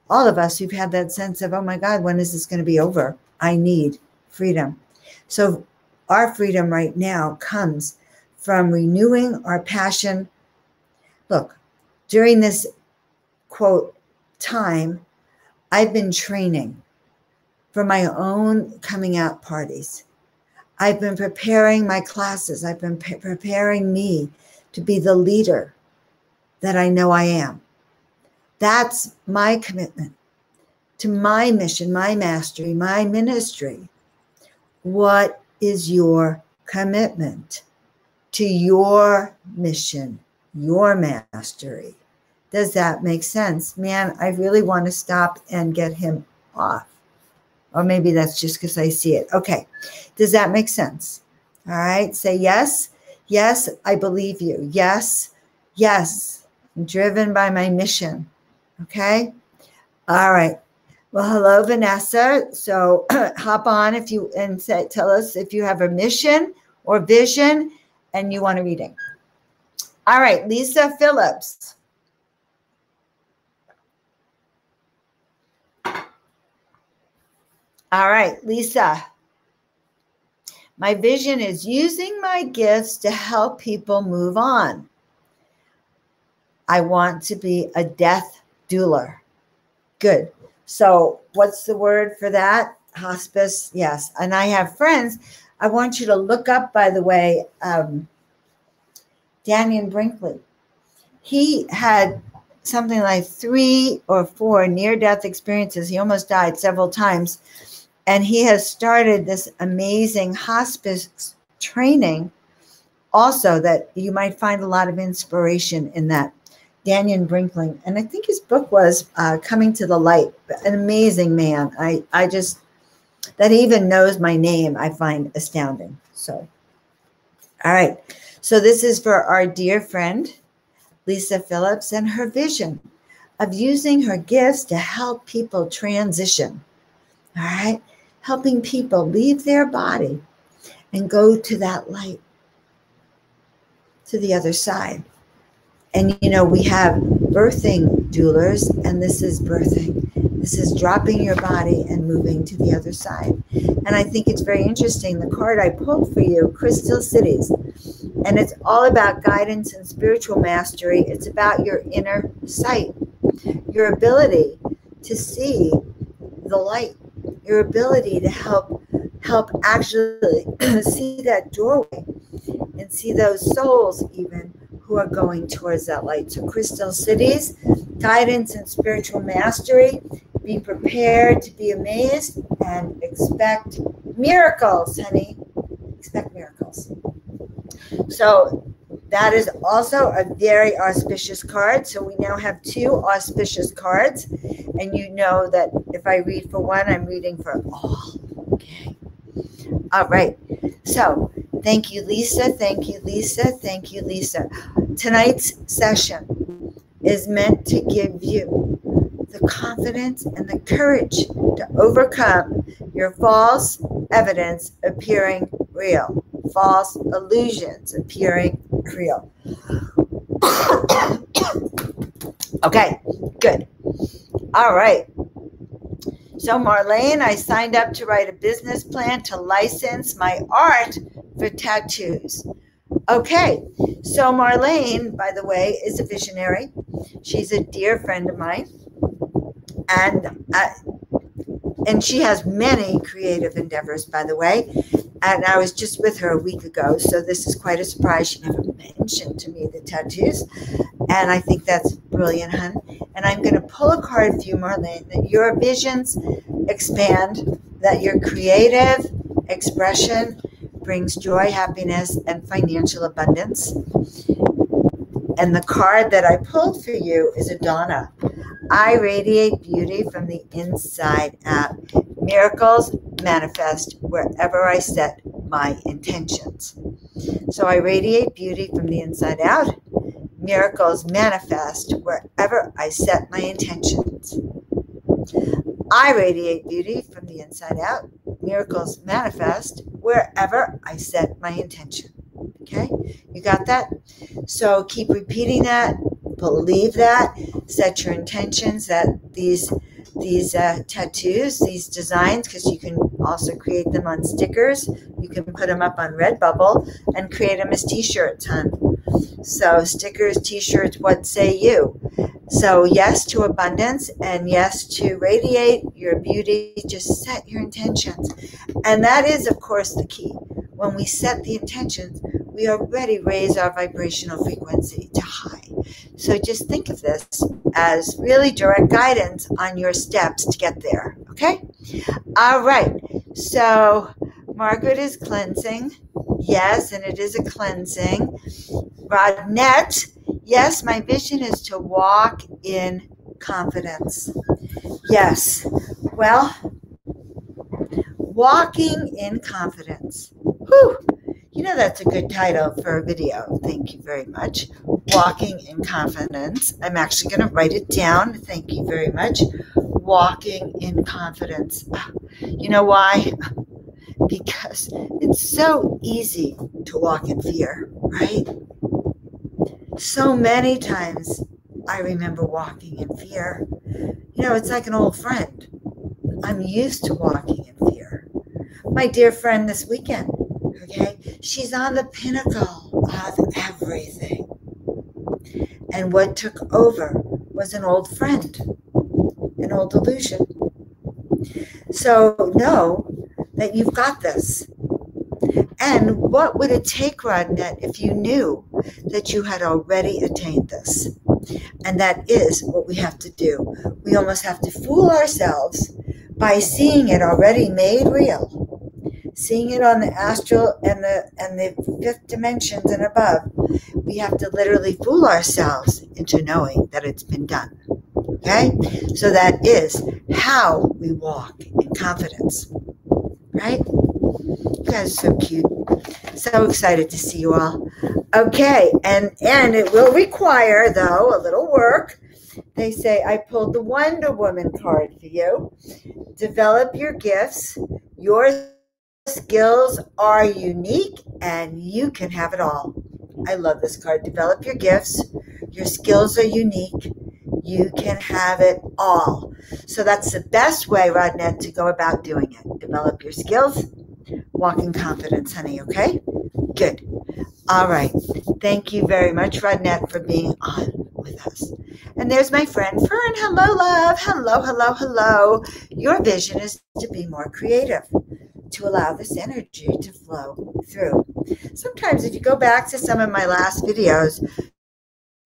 All of us who've had that sense of, oh my God, when is this going to be over? I need freedom. So our freedom right now comes from renewing our passion. Look, during this, quote, time, I've been training for my own coming out parties. I've been preparing my classes. I've been preparing me to be the leader that I know I am. That's my commitment to my mission, my mastery, my ministry. What is your commitment to your mission, your mastery? Does that make sense? Man, I really want to stop and get him off. Or maybe that's just because I see it. Okay. Does that make sense? All right. Say yes. Yes, I believe you. Yes. Yes. I'm driven by my mission. Okay. All right. Well, hello, Vanessa. So hop on if you and tell us if you have a mission or vision and you want a reading. All right, Lisa Phillips. All right, Lisa. My vision is using my gifts to help people move on. I want to be a death doula. Good. So what's the word for that? Hospice. Yes. And I have friends. I want you to look up, by the way, Daniel Brinkley. He had something like 3 or 4 near-death experiences. He almost died several times. And he has started this amazing hospice training also that you might find a lot of inspiration in that. Daniel Brinkley. And I think his book was Coming to the Light. An amazing man. I just, that he even knows my name, I find astounding. So, all right. So this is for our dear friend, Lisa Phillips, and her vision of using her gifts to help people transition. All right. Helping people leave their body and go to that light, to the other side. And, you know, we have birthing doulas, and this is birthing. This is dropping your body and moving to the other side. And I think it's very interesting. The card I pulled for you, Crystal Cities, and it's all about guidance and spiritual mastery. It's about your inner sight, your ability to see the light, your ability to help actually see that doorway and see those souls even who are going towards that light. So Crystal Cities, guidance and spiritual mastery. Be prepared to be amazed and expect miracles, honey. Expect miracles. So that is also a very auspicious card. So we now have 2 auspicious cards. And you know that if I read for one, I'm reading for all. Okay. All right. So thank you, Lisa. Thank you, Lisa. Thank you, Lisa. Tonight's session is meant to give you the confidence and the courage to overcome your false evidence appearing real, false illusions appearing real. Okay, good. All right. So Marlene, I signed up to write a business plan to license my art for tattoos. Okay, so Marlene, by the way, is a visionary. She's a dear friend of mine, and she has many creative endeavors, by the way. And I was just with her a week ago, so this is quite a surprise. She never mentioned to me the tattoos, and I think that's brilliant, hon. And I'm going to pull a card for you, Marlene, that your visions expand, that your creative expression brings joy, happiness, and financial abundance. And the card that I pulled for you is a Donna. I radiate beauty from the inside out. Miracles manifest wherever I set my intentions. So I radiate beauty from the inside out. Miracles manifest wherever I set my intentions. I radiate beauty from the inside out. Miracles manifest wherever I set my intention. Okay, you got that? So keep repeating that. Believe that. Set your intentions that these tattoos, these designs, because you can also create them on stickers. You can put them up on Redbubble and create them as t-shirts, hon. So stickers, t-shirts, what say you? So yes to abundance and yes to radiate your beauty. Just set your intentions. And that is, of course, the key. When we set the intentions, we already raise our vibrational frequency to high. So just think of this as really direct guidance on your steps to get there. Okay? All right. So Margaret is cleansing. Yes, and it is a cleansing. Rodnette, yes, my vision is to walk in confidence. Yes. Well, walking in confidence. Whew. You know, that's a good title for a video. Thank you very much. Walking in confidence. I'm actually going to write it down. Thank you very much. Walking in confidence. You know why? Because it's so easy to walk in fear, right? So many times I remember walking in fear. You know, it's like an old friend. I'm used to walking in fear. My dear friend this weekend, okay, she's on the pinnacle of everything. And what took over was an old friend, an old illusion. So know that you've got this. And what would it take, Rodnette, if you knew that you had already attained this? And that is what we have to do. We almost have to fool ourselves by seeing it already made real. Seeing it on the astral and the fifth dimensions and above. We have to literally fool ourselves into knowing that it's been done. Okay? So that is how we walk in confidence. Right? You guys are so cute. So excited to see you all. Okay, and it will require, though, a little work. They say, I pulled the Wonder Woman card for you. Develop your gifts. Your skills are unique, and you can have it all. I love this card. Develop your gifts. Your skills are unique. You can have it all. So that's the best way, Rodnette, to go about doing it. Develop your skills. Walk in confidence, honey, okay? Good. All right. Thank you very much, Rodnette, for being on with us. And there's my friend Fern. Hello, love. Hello, hello, hello. Your vision is to be more creative, to allow this energy to flow through. Sometimes if you go back to some of my last videos,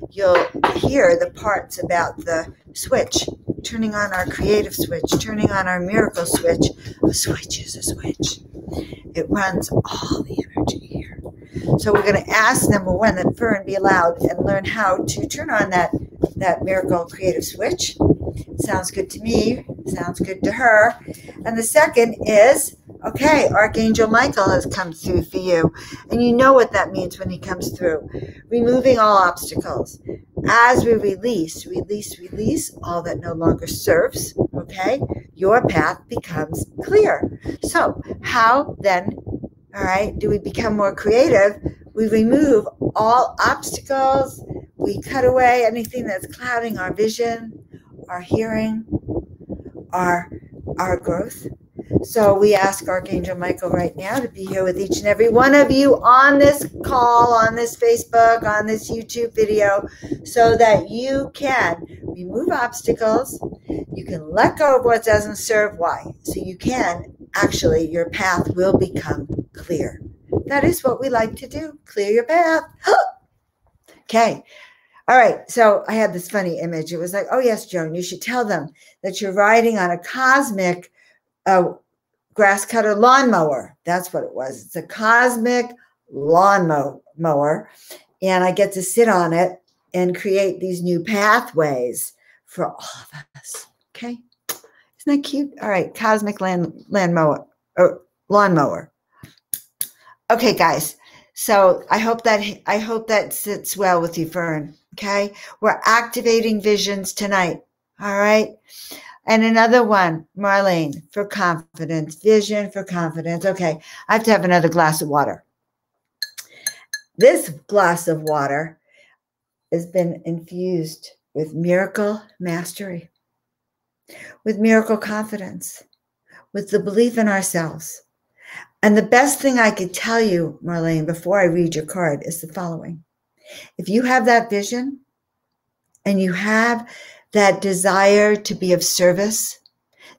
you'll hear the parts about the switch, turning on our creative switch, turning on our miracle switch. A switch is a switch. It runs all the energy here. So we're going to ask, number one, that Fern be allowed and learn how to turn on that miracle creative switch. Sounds good to me. Sounds good to her. And the second is, okay, Archangel Michael has come through for you. And you know what that means when he comes through. Removing all obstacles. As we release all that no longer serves, okay, your path becomes clear. So how then, all right, do we become more creative? We remove all obstacles. we cut away anything that's clouding our vision, our hearing, our growth. So we ask Archangel Michael right now to be here with each and every one of you on this call, on this Facebook, on this YouTube video, so that you can remove obstacles. You can let go of what doesn't serve. Why? So you can actually, your path will become clear. That is what we like to do. Clear your path. Okay. All right. So I had this funny image. It was like, oh yes, Joan, you should tell them that you're riding on a cosmic grass cutter lawnmower. That's what it was. It's a cosmic lawnmower. And I get to sit on it and create these new pathways for all of us. Okay. Isn't that cute? All right. Cosmic lawnmower. Okay, guys. So I hope that sits well with you, Fern. Okay. We're activating visions tonight. All right. And another one, Marlene, for confidence, vision for confidence. Okay, I have to have another glass of water. This glass of water has been infused with miracle mastery, with miracle confidence, with the belief in ourselves. And the best thing I could tell you, Marlene, before I read your card is the following. If you have that vision and you have that desire to be of service,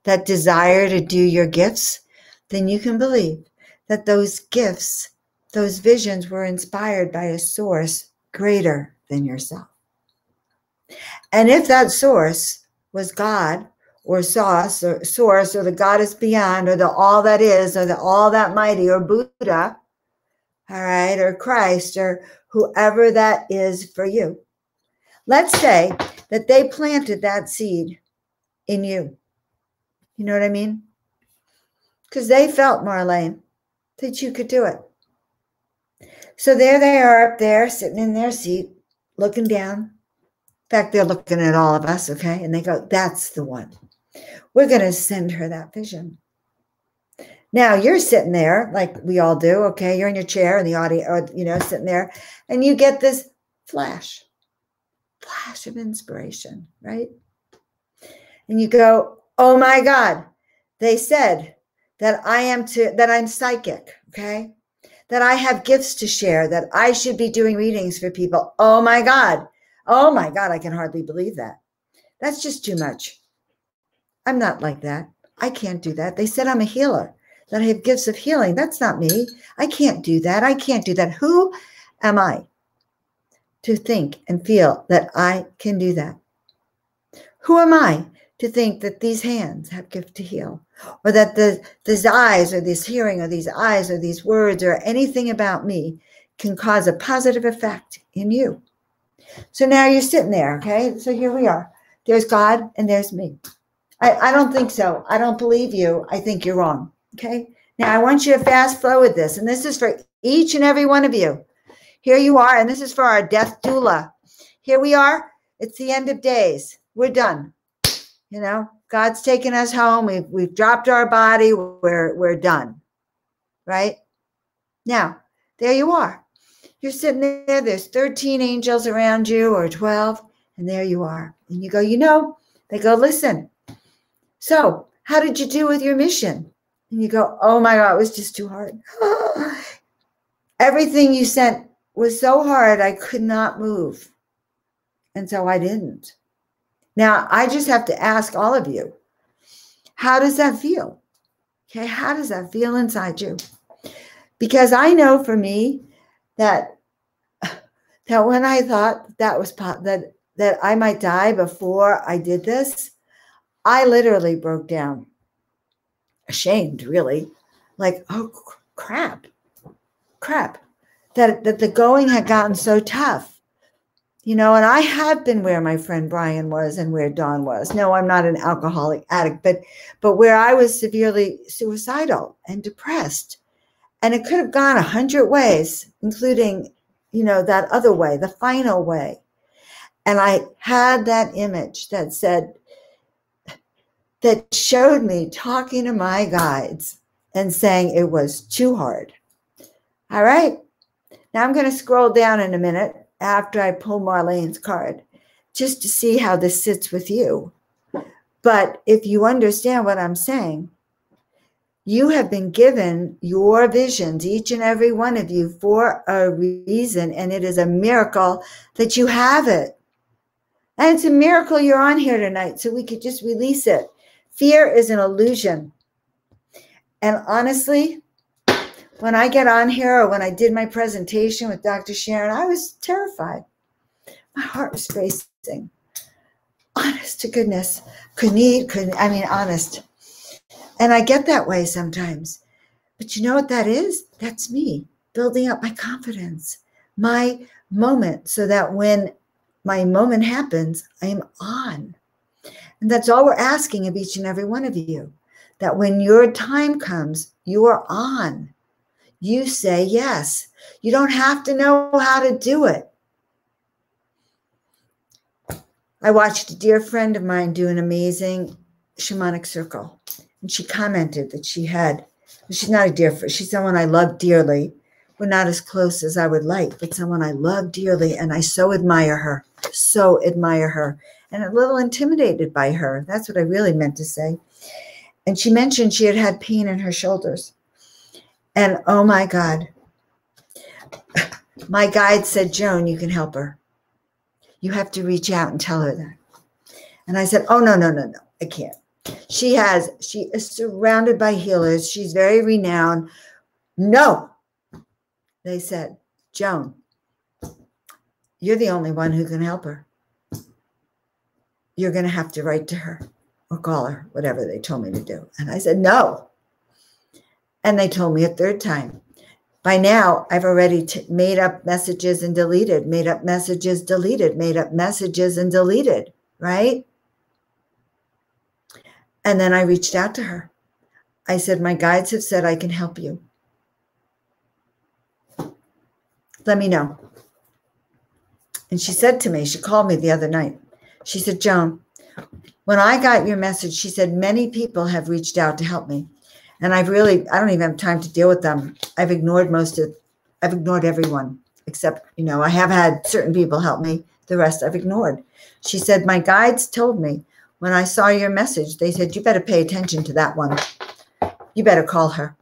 that desire to do your gifts, then you can believe that those gifts, those visions were inspired by a source greater than yourself. And if that source was God or source or the goddess beyond or the all that is or the all that mighty or Buddha, all right, or Christ or whoever that is for you, let's say that they planted that seed in you. You know what I mean? Because they felt, Marlene, that you could do it. So there they are up there sitting in their seat, looking down. In fact, they're looking at all of us, okay? And they go, that's the one. We're going to send her that vision. Now, you're sitting there like we all do, okay? You're in your chair in the audio, or, sitting there, and you get this flash of inspiration, right? And you go, oh my God, they said that I'm psychic, okay? That I have gifts to share, that I should be doing readings for people. Oh my God, I can hardly believe that. That's just too much. I'm not like that. I can't do that. They said I'm a healer, that I have gifts of healing. That's not me. I can't do that. I can't do that. Who am I to think and feel that I can do that? Who am I to think that these hands have gift to heal, or that these eyes or this hearing or these eyes or these words or anything about me can cause a positive effect in you? So now you're sitting there, okay? So here we are. There's God and there's me. I don't think so. I don't believe you. I think you're wrong, okay? Now I want you to fast forward this, and this is for each and every one of you. Here you are, and this is for our death doula. Here we are. It's the end of days. We're done. God's taken us home. We've dropped our body. We're done. Right? Now, there you are. You're sitting there. There's 13 angels around you, or 12, and there you are. And you go, they go, listen. So how did you do with your mission? And you go, oh my God, it was just too hard. Everything you sent was so hard, I could not move. And so I didn't. Now, I just have to ask all of you, how does that feel? Okay, how does that feel inside you? Because I know for me that when I thought that I might die before I did this, I literally broke down, ashamed, really, like, oh, crap, that the going had gotten so tough. And I have been where my friend Brian was and where Dawn was. No, I'm not an alcoholic addict, but where I was severely suicidal and depressed. And it could have gone 100 ways, including, that other way, the final way. And I had that image that showed me talking to my guides and saying it was too hard. All right. Now I'm going to scroll down in a minute. after I pull Marlene's card, just to see how this sits with you. But if you understand what I'm saying, you have been given your visions, each and every one of you, for a reason, and it is a miracle that you have it. And it's a miracle you're on here tonight, so we could just release it. Fear is an illusion. And honestly, when I get on here, or when I did my presentation with Dr. Sharon, I was terrified. My heart was racing. Honest to goodness. Honest. And I get that way sometimes. But you know what that is? That's me building up my confidence, my moment, so that when my moment happens, I am on. And that's all we're asking of each and every one of you, that when your time comes, you are on. You say yes. You don't have to know how to do it. I watched a dear friend of mine do an amazing shamanic circle. And she commented that she's not a dear friend, she's someone I love dearly. We're not as close as I would like, but someone I love dearly, and I so admire her, and a little intimidated by her. That's what I really meant to say. And she mentioned she had pain in her shoulders. And oh my God, my guide said, Joan, you can help her. You have to reach out and tell her that. And I said, oh, no, I can't. She is surrounded by healers. She's very renowned. No, they said, Joan, you're the only one who can help her. You're going to have to write to her or call her, whatever they told me to do. And I said, no. And they told me a third time. By now, I've already made up messages and deleted, made up messages, deleted, made up messages and deleted, right? And then I reached out to her. I said, my guides have said I can help you. Let me know. And she said to me, she called me the other night. She said, Joan, when I got your message, she said, many people have reached out to help me. And I don't even have time to deal with them. I've ignored everyone except, I have had certain people help me. The rest I've ignored. She said, my guides told me when I saw your message, they said, you better pay attention to that one. You better call her.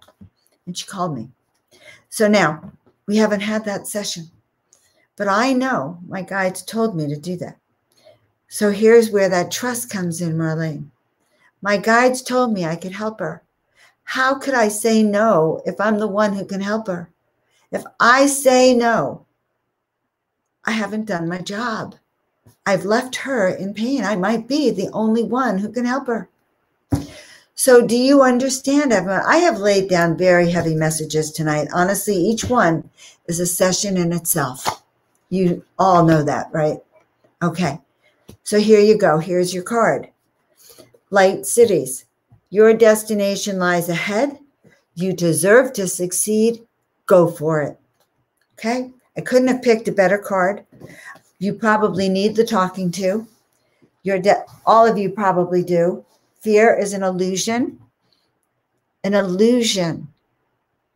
And she called me. So now we haven't had that session, but I know my guides told me to do that. So here's where that trust comes in, Marlene. My guides told me I could help her. How could I say no if I'm the one who can help her? If I say no, I haven't done my job. I've left her in pain. I might be the only one who can help her. So do you understand, everyone? I have laid down very heavy messages tonight. Honestly, each one is a session in itself. You all know that, right? Okay. So here you go. Here's your card. Light cities. Your destination lies ahead. You deserve to succeed. Go for it. Okay? I couldn't have picked a better card. You probably need the talking to. All of you probably do. Fear is an illusion. An illusion.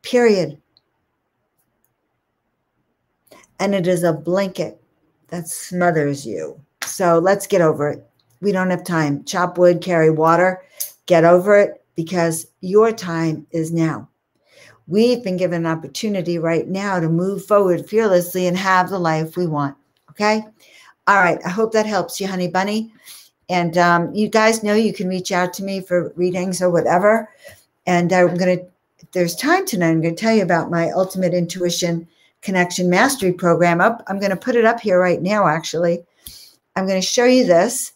Period. And it is a blanket that smothers you. So let's get over it. We don't have time. Chop wood, carry water. Get over it, because your time is now. We've been given an opportunity right now to move forward fearlessly and have the life we want. Okay? All right. I hope that helps you, honey bunny. And you guys know you can reach out to me for readings or whatever. And if there's time tonight, I'm going to tell you about my Ultimate Intuition Connection Mastery Program. I'm going to put it up here right now, actually. I'm going to show you this.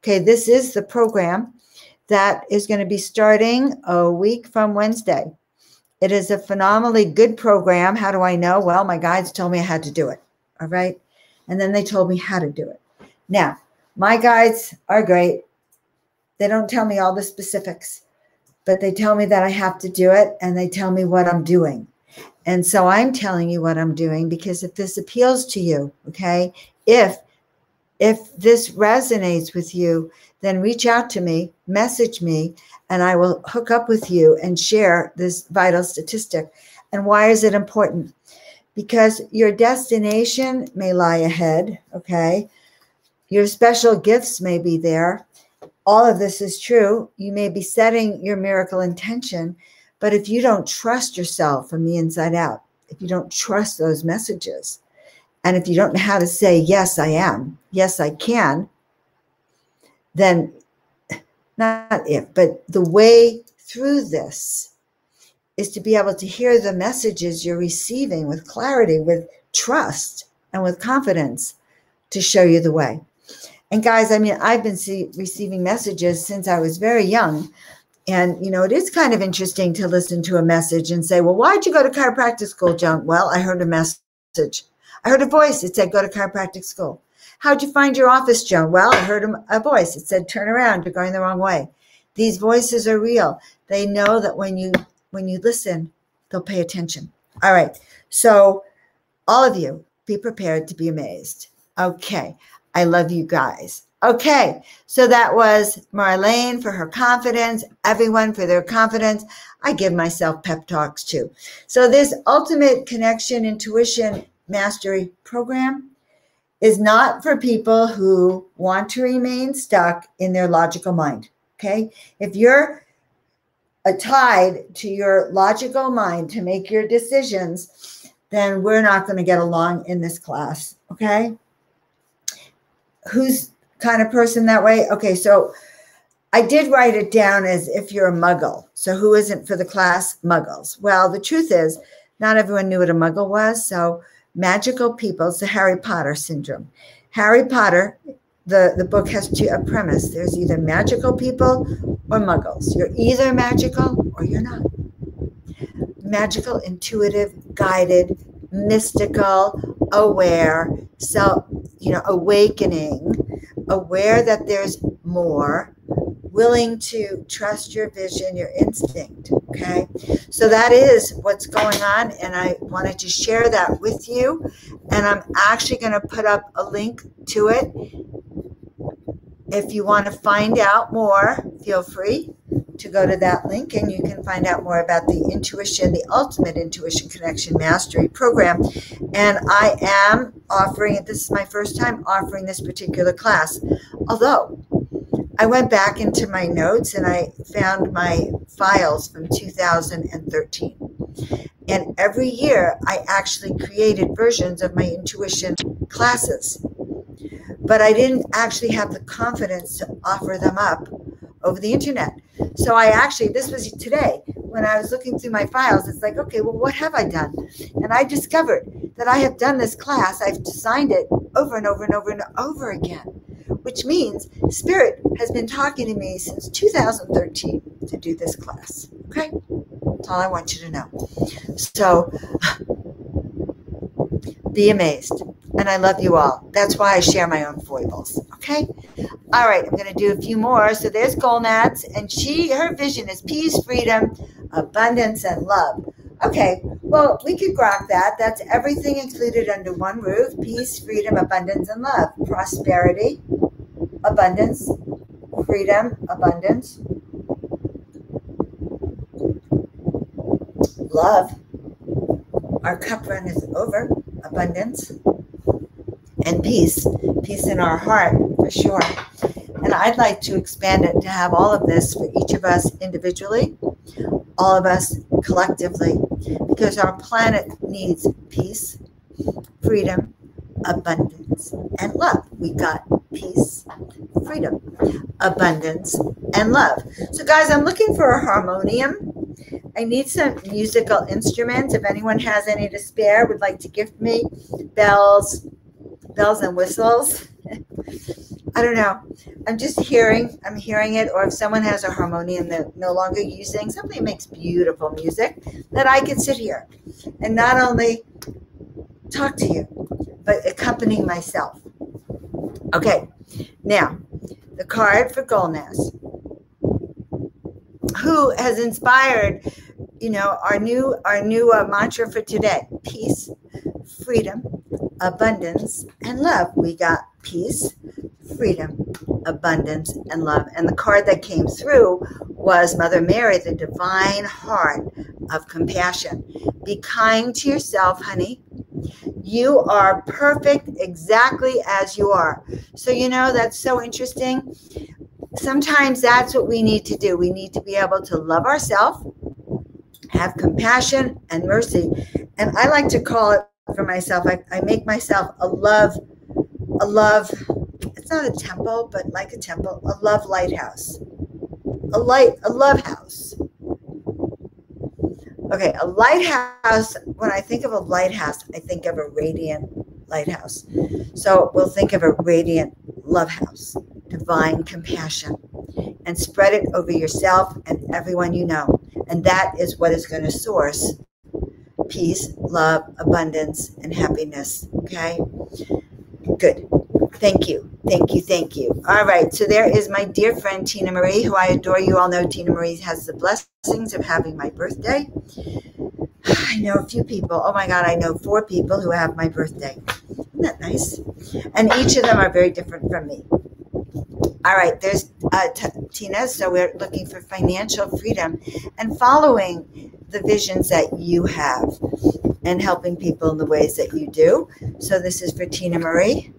Okay, this is the program that is going to be starting a week from Wednesday. It is a phenomenally good program. How do I know? Well, my guides told me I had to do it. All right. And then they told me how to do it. Now, my guides are great. They don't tell me all the specifics, but they tell me that I have to do it, and they tell me what I'm doing. And so I'm telling you what I'm doing, because if this appeals to you, okay, if this resonates with you, then reach out to me, message me, and I will hook up with you and share this vital statistic. And why is it important? because your destination may lie ahead, okay? Your special gifts may be there. All of this is true. You may be setting your miracle intention, but if you don't trust yourself from the inside out, if you don't trust those messages, and if you don't know how to say, yes, I am, yes, I can, then not if, but the way through this is to be able to hear the messages you're receiving with clarity, with trust, and with confidence to show you the way. And guys, I mean, I've been receiving messages since I was very young. And, you know, it is kind of interesting to listen to a message and say, well, why'd you go to chiropractic school, Joan? Well, I heard a message. I heard a voice. It said, go to chiropractic school. How'd you find your office, Joan? Well, I heard a voice. It said, turn around. You're going the wrong way. These voices are real. They know that when you listen, they'll pay attention. All right. So all of you, be prepared to be amazed. Okay. I love you guys. Okay. So that was Marlene for her confidence, everyone for their confidence. I give myself pep talks too. So this Ultimate Connection Intuition Mastery program is not for people who want to remain stuck in their logical mind. Okay. If you're tied to your logical mind to make your decisions, then we're not going to get along in this class. Okay. Who's kind of person that way? Okay. So I did write it down as if you're a muggle. So who isn't for the class? Muggles. Well, the truth is not everyone knew what a muggle was. So magical people, it's the Harry Potter syndrome. Harry Potter, the book has a premise. There's either magical people or muggles. You're either magical or you're not. Magical, intuitive, guided, mystical, aware, awakening, aware that there's more, willing to trust your vision, your instinct, okay? So that is what's going on, and I wanted to share that with you, and I'm actually going to put up a link to it. If you want to find out more, feel free to go to that link, and you can find out more about the intuition, the Ultimate Intuition Connection Mastery Program. And I am offering it. This is my first time offering this particular class, although I went back into my notes and I found my files from 2013. And every year I actually created versions of my intuition classes, but I didn't actually have the confidence to offer them up over the internet. So this was today when I was looking through my files, it's like, okay, well, what have I done? And I discovered that I have done this class. I've designed it over and over and over and over again, which means Spirit has been talking to me since 2013 to do this class. Okay? That's all I want you to know. So be amazed. And I love you all. That's why I share my own foibles. Okay? All right, I'm going to do a few more. So there's Golnats, and her vision is peace, freedom, abundance, and love. Okay, well, we could grok that. That's everything included under one roof: peace, freedom, abundance, and love. Prosperity, abundance, freedom, abundance, love. Our cup runneth over, abundance, and peace. Peace in our heart, for sure. And I'd like to expand it to have all of this for each of us individually, all of us collectively, because our planet needs peace, freedom, abundance, and love. We got peace, freedom, abundance, and love. So guys, I'm looking for a harmonium. I need some musical instruments. If anyone has any to spare, would like to gift me bells and whistles. I don't know. I'm hearing it. Or if someone has a harmonium they're no longer using, somebody makes beautiful music, that I can sit here and not only talk to you, but accompany myself. Okay. Now, the card for Golness. Who has inspired, our new mantra for today: peace, freedom, abundance, and love. We got peace, freedom, abundance, and love. And the card that came through was Mother Mary, the divine heart of compassion. Be kind to yourself, honey. You are perfect exactly as you are. So, you know, that's so interesting. Sometimes that's what we need to do. We need to be able to love ourselves, have compassion and mercy. And I like to call it for myself, I make myself a love, it's not a temple, but like a temple, a love lighthouse, a love house. Okay, a lighthouse, when I think of a lighthouse, I think of a radiant lighthouse. So we'll think of a radiant love house, divine compassion, and spread it over yourself and everyone you know. And that is what is going to source peace, love, abundance, and happiness. Okay? Good. Thank you. Thank you. Thank you. All right. So there is my dear friend, Tina Marie, who I adore. You all know Tina Marie has the blessings of having my birthday. I know a few people. Oh my God, I know 4 people who have my birthday. Isn't that nice? And each of them are very different from me. All right, there's Tina. So we're looking for financial freedom and following the visions that you have and helping people in the ways that you do. So this is for Tina Marie.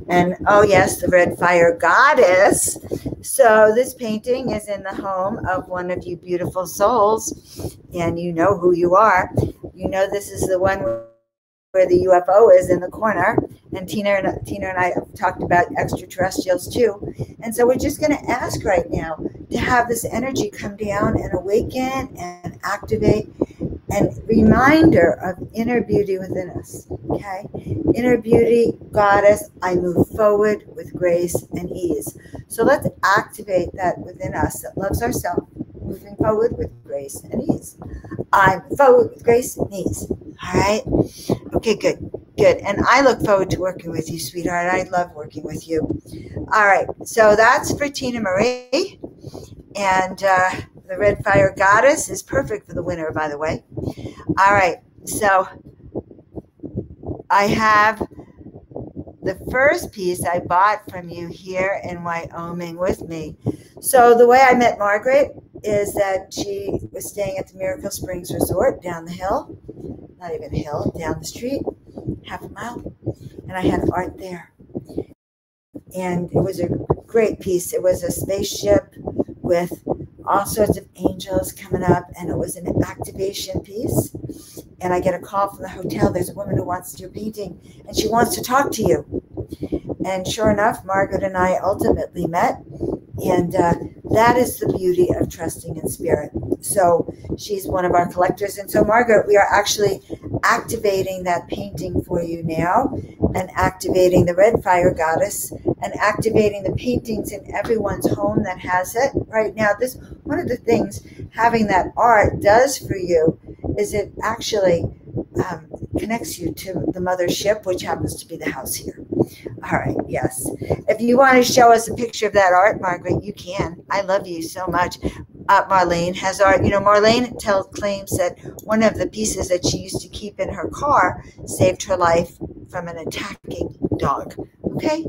And oh yes, the red fire goddess. So this painting is in the home of one of you beautiful souls, and you know who you are. You know this is the one where the UFO is in the corner. And Tina and I have talked about extraterrestrials too. And so we're just going to ask right now to have this energy come down and awaken and activate, and reminder of inner beauty within us. Okay, inner beauty, goddess, I move forward with grace and ease. So let's activate that within us that loves ourselves, moving forward with grace and ease. I move forward with grace and ease. All right. Okay, good. Good. And I look forward to working with you, sweetheart. I love working with you. All right. So that's for Tina Marie. And the red fire goddess is perfect for the winter, by the way. All right. So I have the first piece I bought from you here in Wyoming with me. So the way I met Margaret is that she was staying at the Miracle Springs Resort down the hill. Not even a hill, down the street, half a mile. And I had art there. And it was a great piece. It was a spaceship with all sorts of angels coming up, and it was an activation piece. And I get a call from the hotel. There's a woman who wants to do a painting, and she wants to talk to you. And sure enough, Margaret and I ultimately met. And that is the beauty of trusting in spirit. So she's one of our collectors. And so, Margaret, we are actually activating that painting for you now, and activating the red fire goddess, and activating the paintings in everyone's home that has it right now. This, one of the things having that art does for you is it actually connects you to the mothership, which happens to be the house here. All right, yes. If you want to show us a picture of that art, Margaret, you can. I love you so much. Marlene has art. You know, Marlene claims that one of the pieces that she used to keep in her car saved her life from an attacking dog. Okay?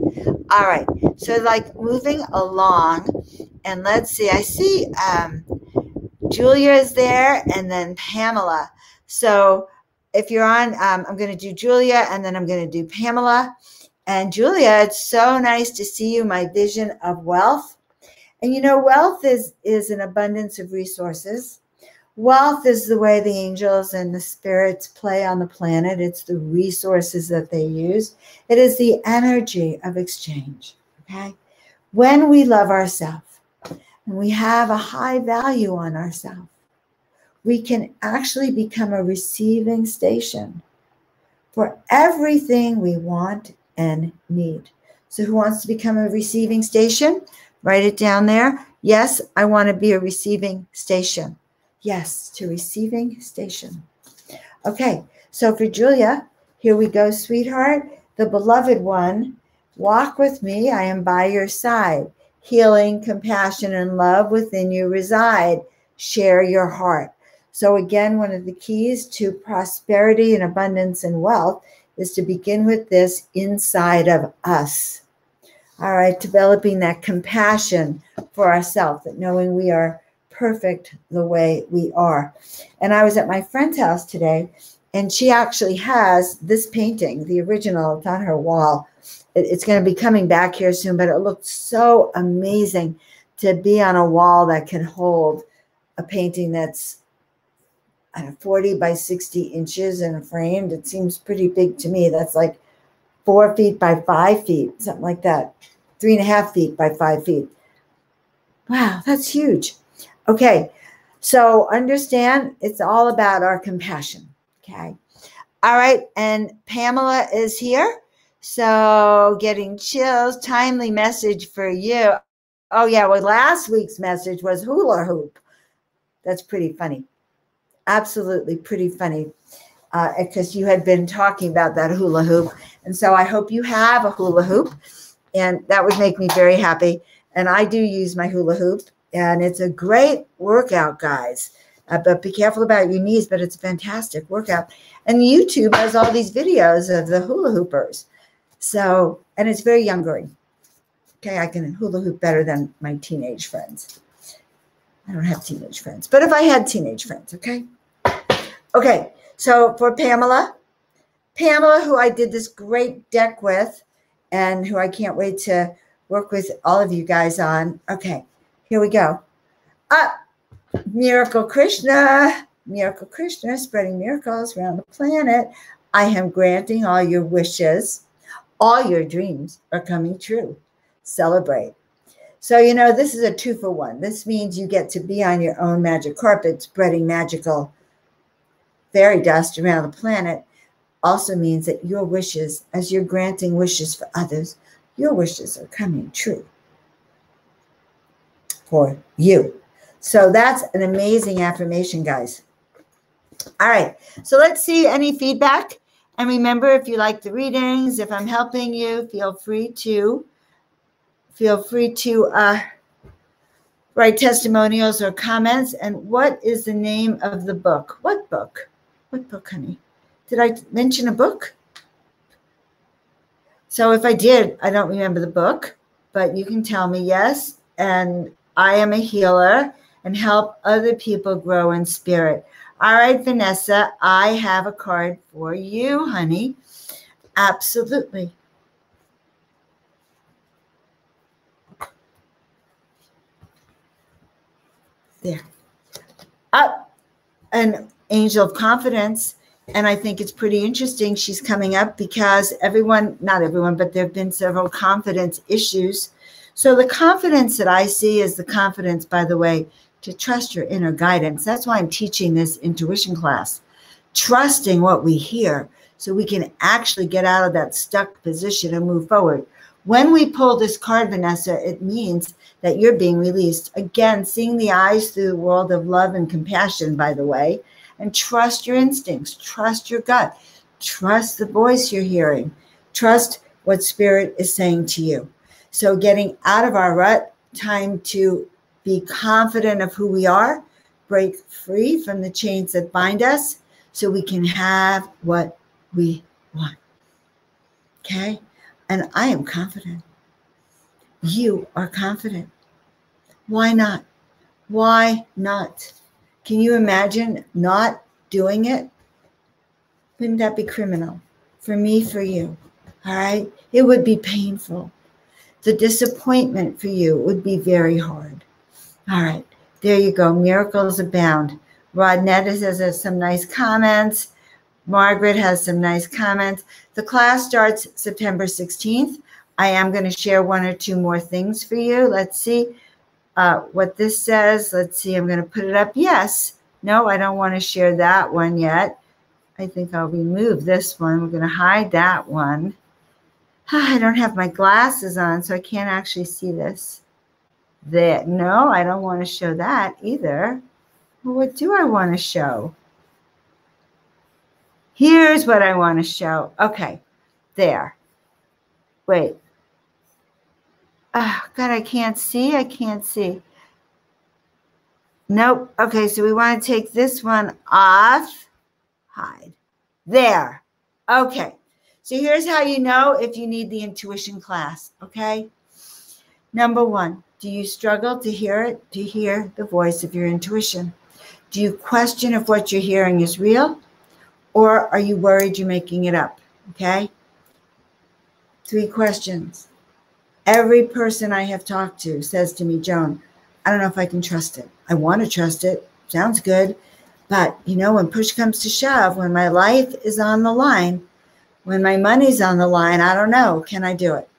All right. So, like, moving along, and let's see. I see Julia is there, and then Pamela. So, if you're on, I'm going to do Julia, and then I'm going to do Pamela. And Julia, it's so nice to see you, my vision of wealth. And you know, wealth is an abundance of resources. Wealth is the way the angels and the spirits play on the planet. It's the resources that they use. It is the energy of exchange, okay? When we love ourselves and we have a high value on ourselves, we can actually become a receiving station for everything we want and need. So who wants to become a receiving station? Write it down there. Yes, I want to be a receiving station. Yes, to receiving station. Okay, so for Julia, here we go, sweetheart. The beloved one, walk with me. I am by your side. Healing, compassion, and love within you reside. Share your heart. So again, one of the keys to prosperity and abundance and wealth is to begin with this inside of us. All right, developing that compassion for ourselves, that knowing we are perfect the way we are. And I was at my friend's house today, And she actually has this painting, the original. It's on her wall. It's going to be coming back here soon, but it looked so amazing to be on a wall that can hold a painting that's 40 by 60 inches and framed. It seems pretty big to me. That's like 4 feet by 5 feet, something like that. 3.5 feet by 5 feet. Wow, that's huge. Okay, so understand it's all about our compassion. Okay. All right, and Pamela is here. So getting chills, timely message for you. Oh, yeah, well, last week's message was hula hoop. That's pretty funny. Absolutely pretty funny, because you had been talking about that hula hoop. And so I hope you have a hula hoop, and that would make me very happy. And I do use my hula hoop, and it's a great workout, guys. But be careful about your knees, but it's a fantastic workout. And YouTube has all these videos of the hula hoopers. So, and it's very youngering. Okay, I can hula hoop better than my teenage friends. I don't have teenage friends, but if I had teenage friends, okay? Okay, so for Pamela, who I did this great deck with, and who I can't wait to work with all of you guys on. Okay, here we go. Miracle Krishna, spreading miracles around the planet. I am granting all your wishes. All your dreams are coming true. Celebrate. So, you know, this is a 2-for-1. This means you get to be on your own magic carpet, spreading magical fairy dust around the planet. Also means that your wishes, as you're granting wishes for others, your wishes are coming true for you. So that's an amazing affirmation, guys. All right, so let's see any feedback. And remember, if you like the readings, if I'm helping you, feel free to write testimonials or comments. And what is the name of the book? What book? What book, honey? Did I mention a book? So if I did, I don't remember the book, but you can tell me yes. And I am a healer and help other people grow in spirit. All right, Vanessa, I have a card for you, honey. Absolutely. There. Up, an angel of confidence. And I think it's pretty interesting. She's coming up because not everyone, but there have been several confidence issues. So the confidence that I see is the confidence, by the way, to trust your inner guidance. That's why I'm teaching this intuition class. Trusting what we hear so we can actually get out of that stuck position and move forward. When we pull this card, Vanessa, it means that you're being released. Again, seeing the eyes through the world of love and compassion, by the way, and trust your instincts, trust your gut, trust the voice you're hearing, trust what spirit is saying to you. So getting out of our rut, time to be confident of who we are, break free from the chains that bind us so we can have what we want. Okay? And I am confident. You are confident. Why not? Why not? Can you imagine not doing it? Wouldn't that be criminal? For me, for you. All right? It would be painful. The disappointment for you would be very hard. All right. There you go. Miracles abound. Rodnetta has some nice comments. Margaret has some nice comments. The class starts September 16th. I am going to share 1 or 2 more things for you. Let's see what this says. Let's see. I'm going to put it up. Yes. No, I don't want to share that one yet. I think I'll remove this one. We're going to hide that one. I don't have my glasses on, so I can't actually see this. There. No, I don't want to show that either. Well, what do I want to show? Here's what I want to show. Okay, there. Wait. Oh, God, I can't see. I can't see. Nope. Okay, so we want to take this one off. Hide. There. Okay. So here's how you know if you need the intuition class, okay? Number 1, do you struggle to hear it? To hear the voice of your intuition? Do you question if what you're hearing is real? Or are you worried you're making it up? Okay. 3 questions. Every person I have talked to says to me, Joan, I don't know if I can trust it. I want to trust it. Sounds good. But, when push comes to shove, when my life is on the line, when my money's on the line, I don't know. Can I do it?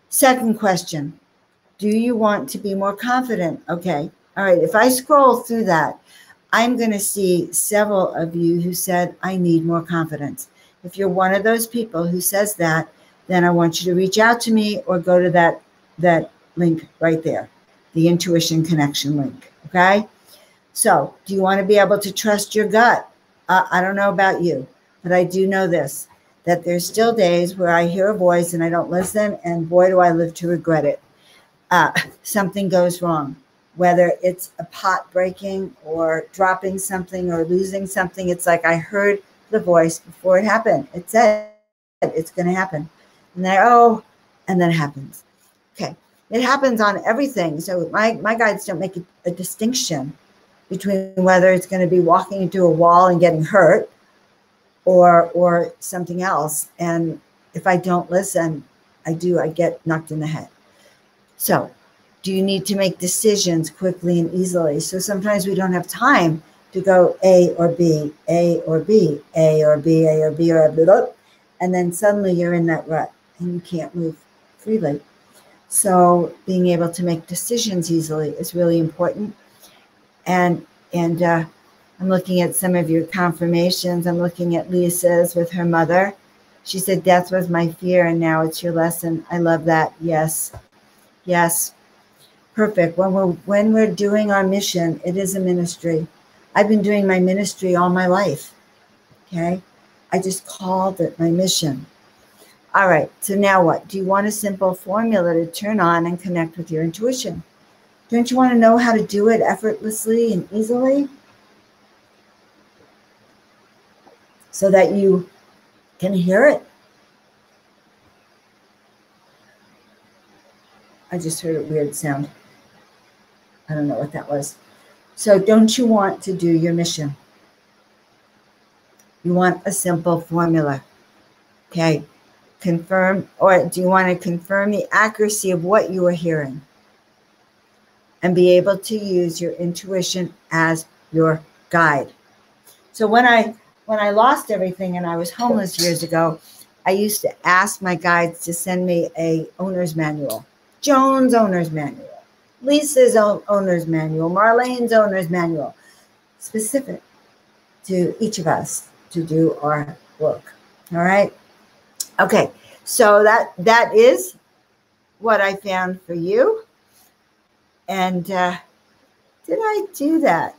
Second question. Do you want to be more confident? Okay. All right. If I scroll through that, I'm going to see several of you who said, I need more confidence. If you're one of those people who says that, then I want you to reach out to me or go to that link right there, the intuition connection link. Okay. So do you want to be able to trust your gut? I don't know about you, but I do know this, that there's still days where I hear a voice and I don't listen. And boy, do I live to regret it. Something goes wrong, whether it's a pot breaking or dropping something or losing something. It's like I heard the voice before it happened. It said it's going to happen. And then it happens. Okay. It happens on everything. So my guides don't make a distinction between whether it's going to be walking into a wall and getting hurt or something else. And if I don't listen, I get knocked in the head. So do you need to make decisions quickly and easily? So sometimes we don't have time to go A or B, A or B, A or B, A or B, or blah, and then suddenly you're in that rut and you can't move freely. So being able to make decisions easily is really important. And I'm looking at some of your confirmations. I'm looking at Lisa's with her mother. She said, death was my fear, and now it's your lesson. I love that. Yes. Yes. Perfect. When we're doing our mission, it is a ministry. I've been doing my ministry all my life. Okay. I just called it my mission. All right. So now what? Do you want a simple formula to turn on and connect with your intuition? Don't you want to know how to do it effortlessly and easily so that you can hear it? I just heard a weird sound. I don't know what that was. So don't you want to do your mission? You want a simple formula. Okay. Confirm, or do you want to confirm the accuracy of what you are hearing and be able to use your intuition as your guide? So when I lost everything and I was homeless years ago, I used to ask my guides to send me a owner's manual. Joan's owner's manual, Lisa's owner's manual, Marlene's owner's manual, specific to each of us to do our work. All right. Okay. So that is what I found for you. And did I do that?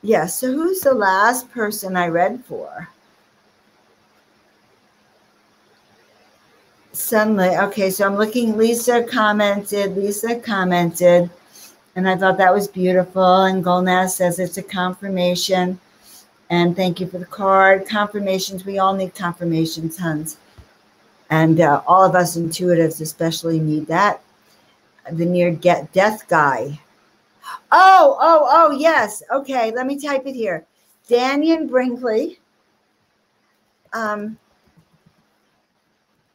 Yeah. So who's the last person I read for? Suddenly, okay, so I'm looking, Lisa commented, and I thought that was beautiful. And Golnaz says it's a confirmation. And thank you for the card. Confirmations, we all need confirmations, Hans. And all of us intuitives especially need that. The near-death guy. Oh, yes. Okay, let me type it here. Dannion Brinkley.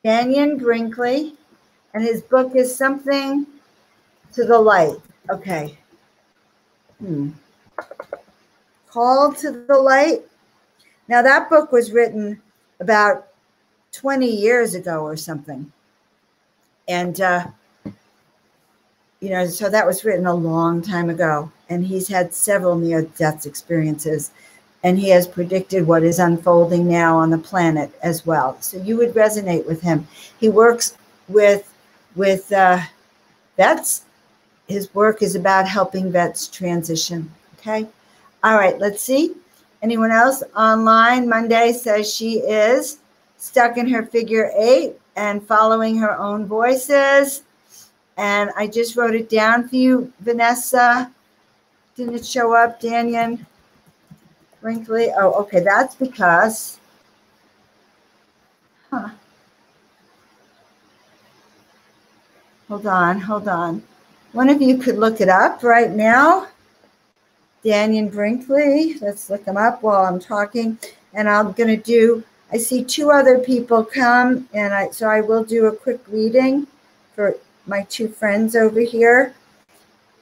Dannion Brinkley, and his book is Something to the Light. Okay. Call to the Light. Now, that book was written about 20 years ago or something. And, so that was written a long time ago. And he's had several near-death experiences. And he has predicted what is unfolding now on the planet as well. So you would resonate with him. He works with vets. His work is about helping vets transition. Okay. All right. Let's see. Anyone else online? Monday says she is stuck in her figure 8 and following her own voices. And I just wrote it down for you, Vanessa. Didn't it show up, Dannion Brinkley? Oh, okay. That's because, Hold on. One of you could look it up right now. Dannion Brinkley. Let's look him up while I'm talking. And I'm going to do, I see two other people come, and so I will do a quick reading for my two friends over here.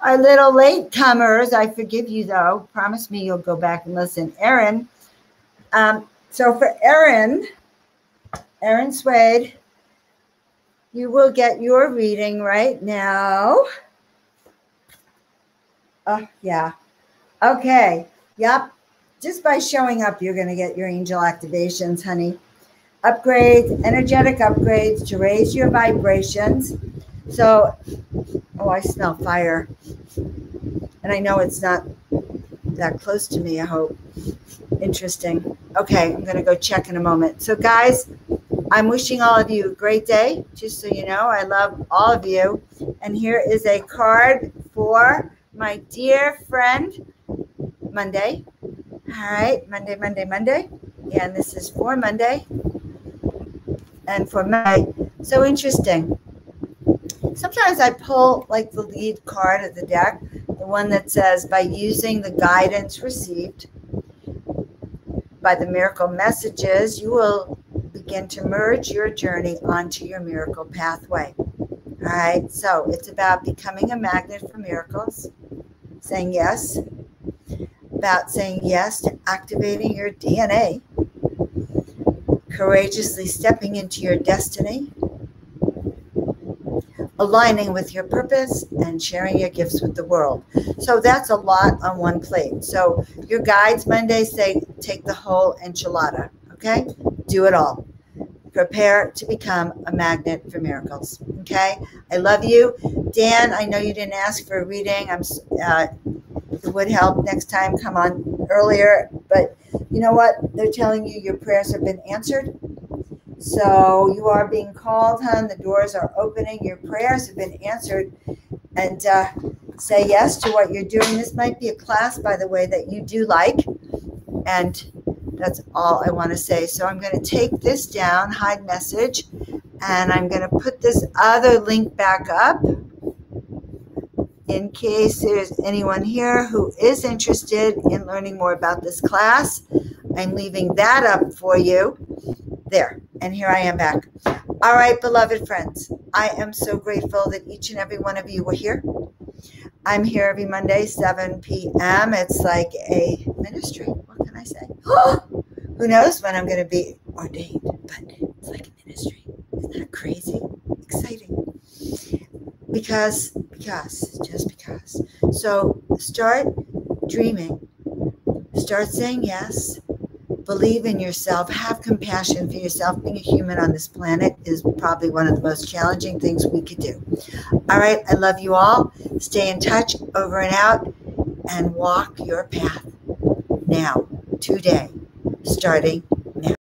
Our little latecomers, I forgive you though. Promise me you'll go back and listen. Erin. So for Erin Swade, you will get your reading right now. Oh, yeah. Okay. Yep. Just by showing up, you're going to get your angel activations, honey. Upgrades, energetic upgrades to raise your vibrations. So, oh, I smell fire. And I know it's not that close to me, I hope. Interesting. Okay, I'm going to go check in a moment. So, guys, I'm wishing all of you a great day. Just so you know, I love all of you. And here is a card for my dear friend, Monday. All right, Monday. Yeah, and this is for Monday and for May. So interesting. Sometimes I pull like the lead card of the deck, the one that says, by using the guidance received by the miracle messages, you will begin to merge your journey onto your miracle pathway. All right, so it's about becoming a magnet for miracles, saying yes, about saying yes to activating your DNA, courageously stepping into your destiny, aligning with your purpose, and sharing your gifts with the world. So that's a lot on one plate. So your guides Monday say, take the whole enchilada, okay? Do it all. Prepare to become a magnet for miracles, okay? I love you. Dan, I know you didn't ask for a reading. It would help next time, come on earlier. But you know what? They're telling you your prayers have been answered. So you are being called, hon. The doors are opening. Your prayers have been answered. And say yes to what you're doing. This might be a class, by the way, that you do like. And that's all I want to say. So I'm going to take this down, hide message, and I'm going to put this other link back up in case there's anyone here who is interested in learning more about this class. I'm leaving that up for you. There, and here I am back. All right, beloved friends, I am so grateful that each and every one of you were here. I'm here every Monday, 7 p.m. It's like a ministry. What can I say? Who knows when I'm going to be ordained, but it's like a ministry. Isn't that crazy? Exciting. Because. So start dreaming. Start saying yes. Believe in yourself. Have compassion for yourself. Being a human on this planet is probably one of the most challenging things we could do. All right. I love you all. Stay in touch, over and out, and walk your path now, today, starting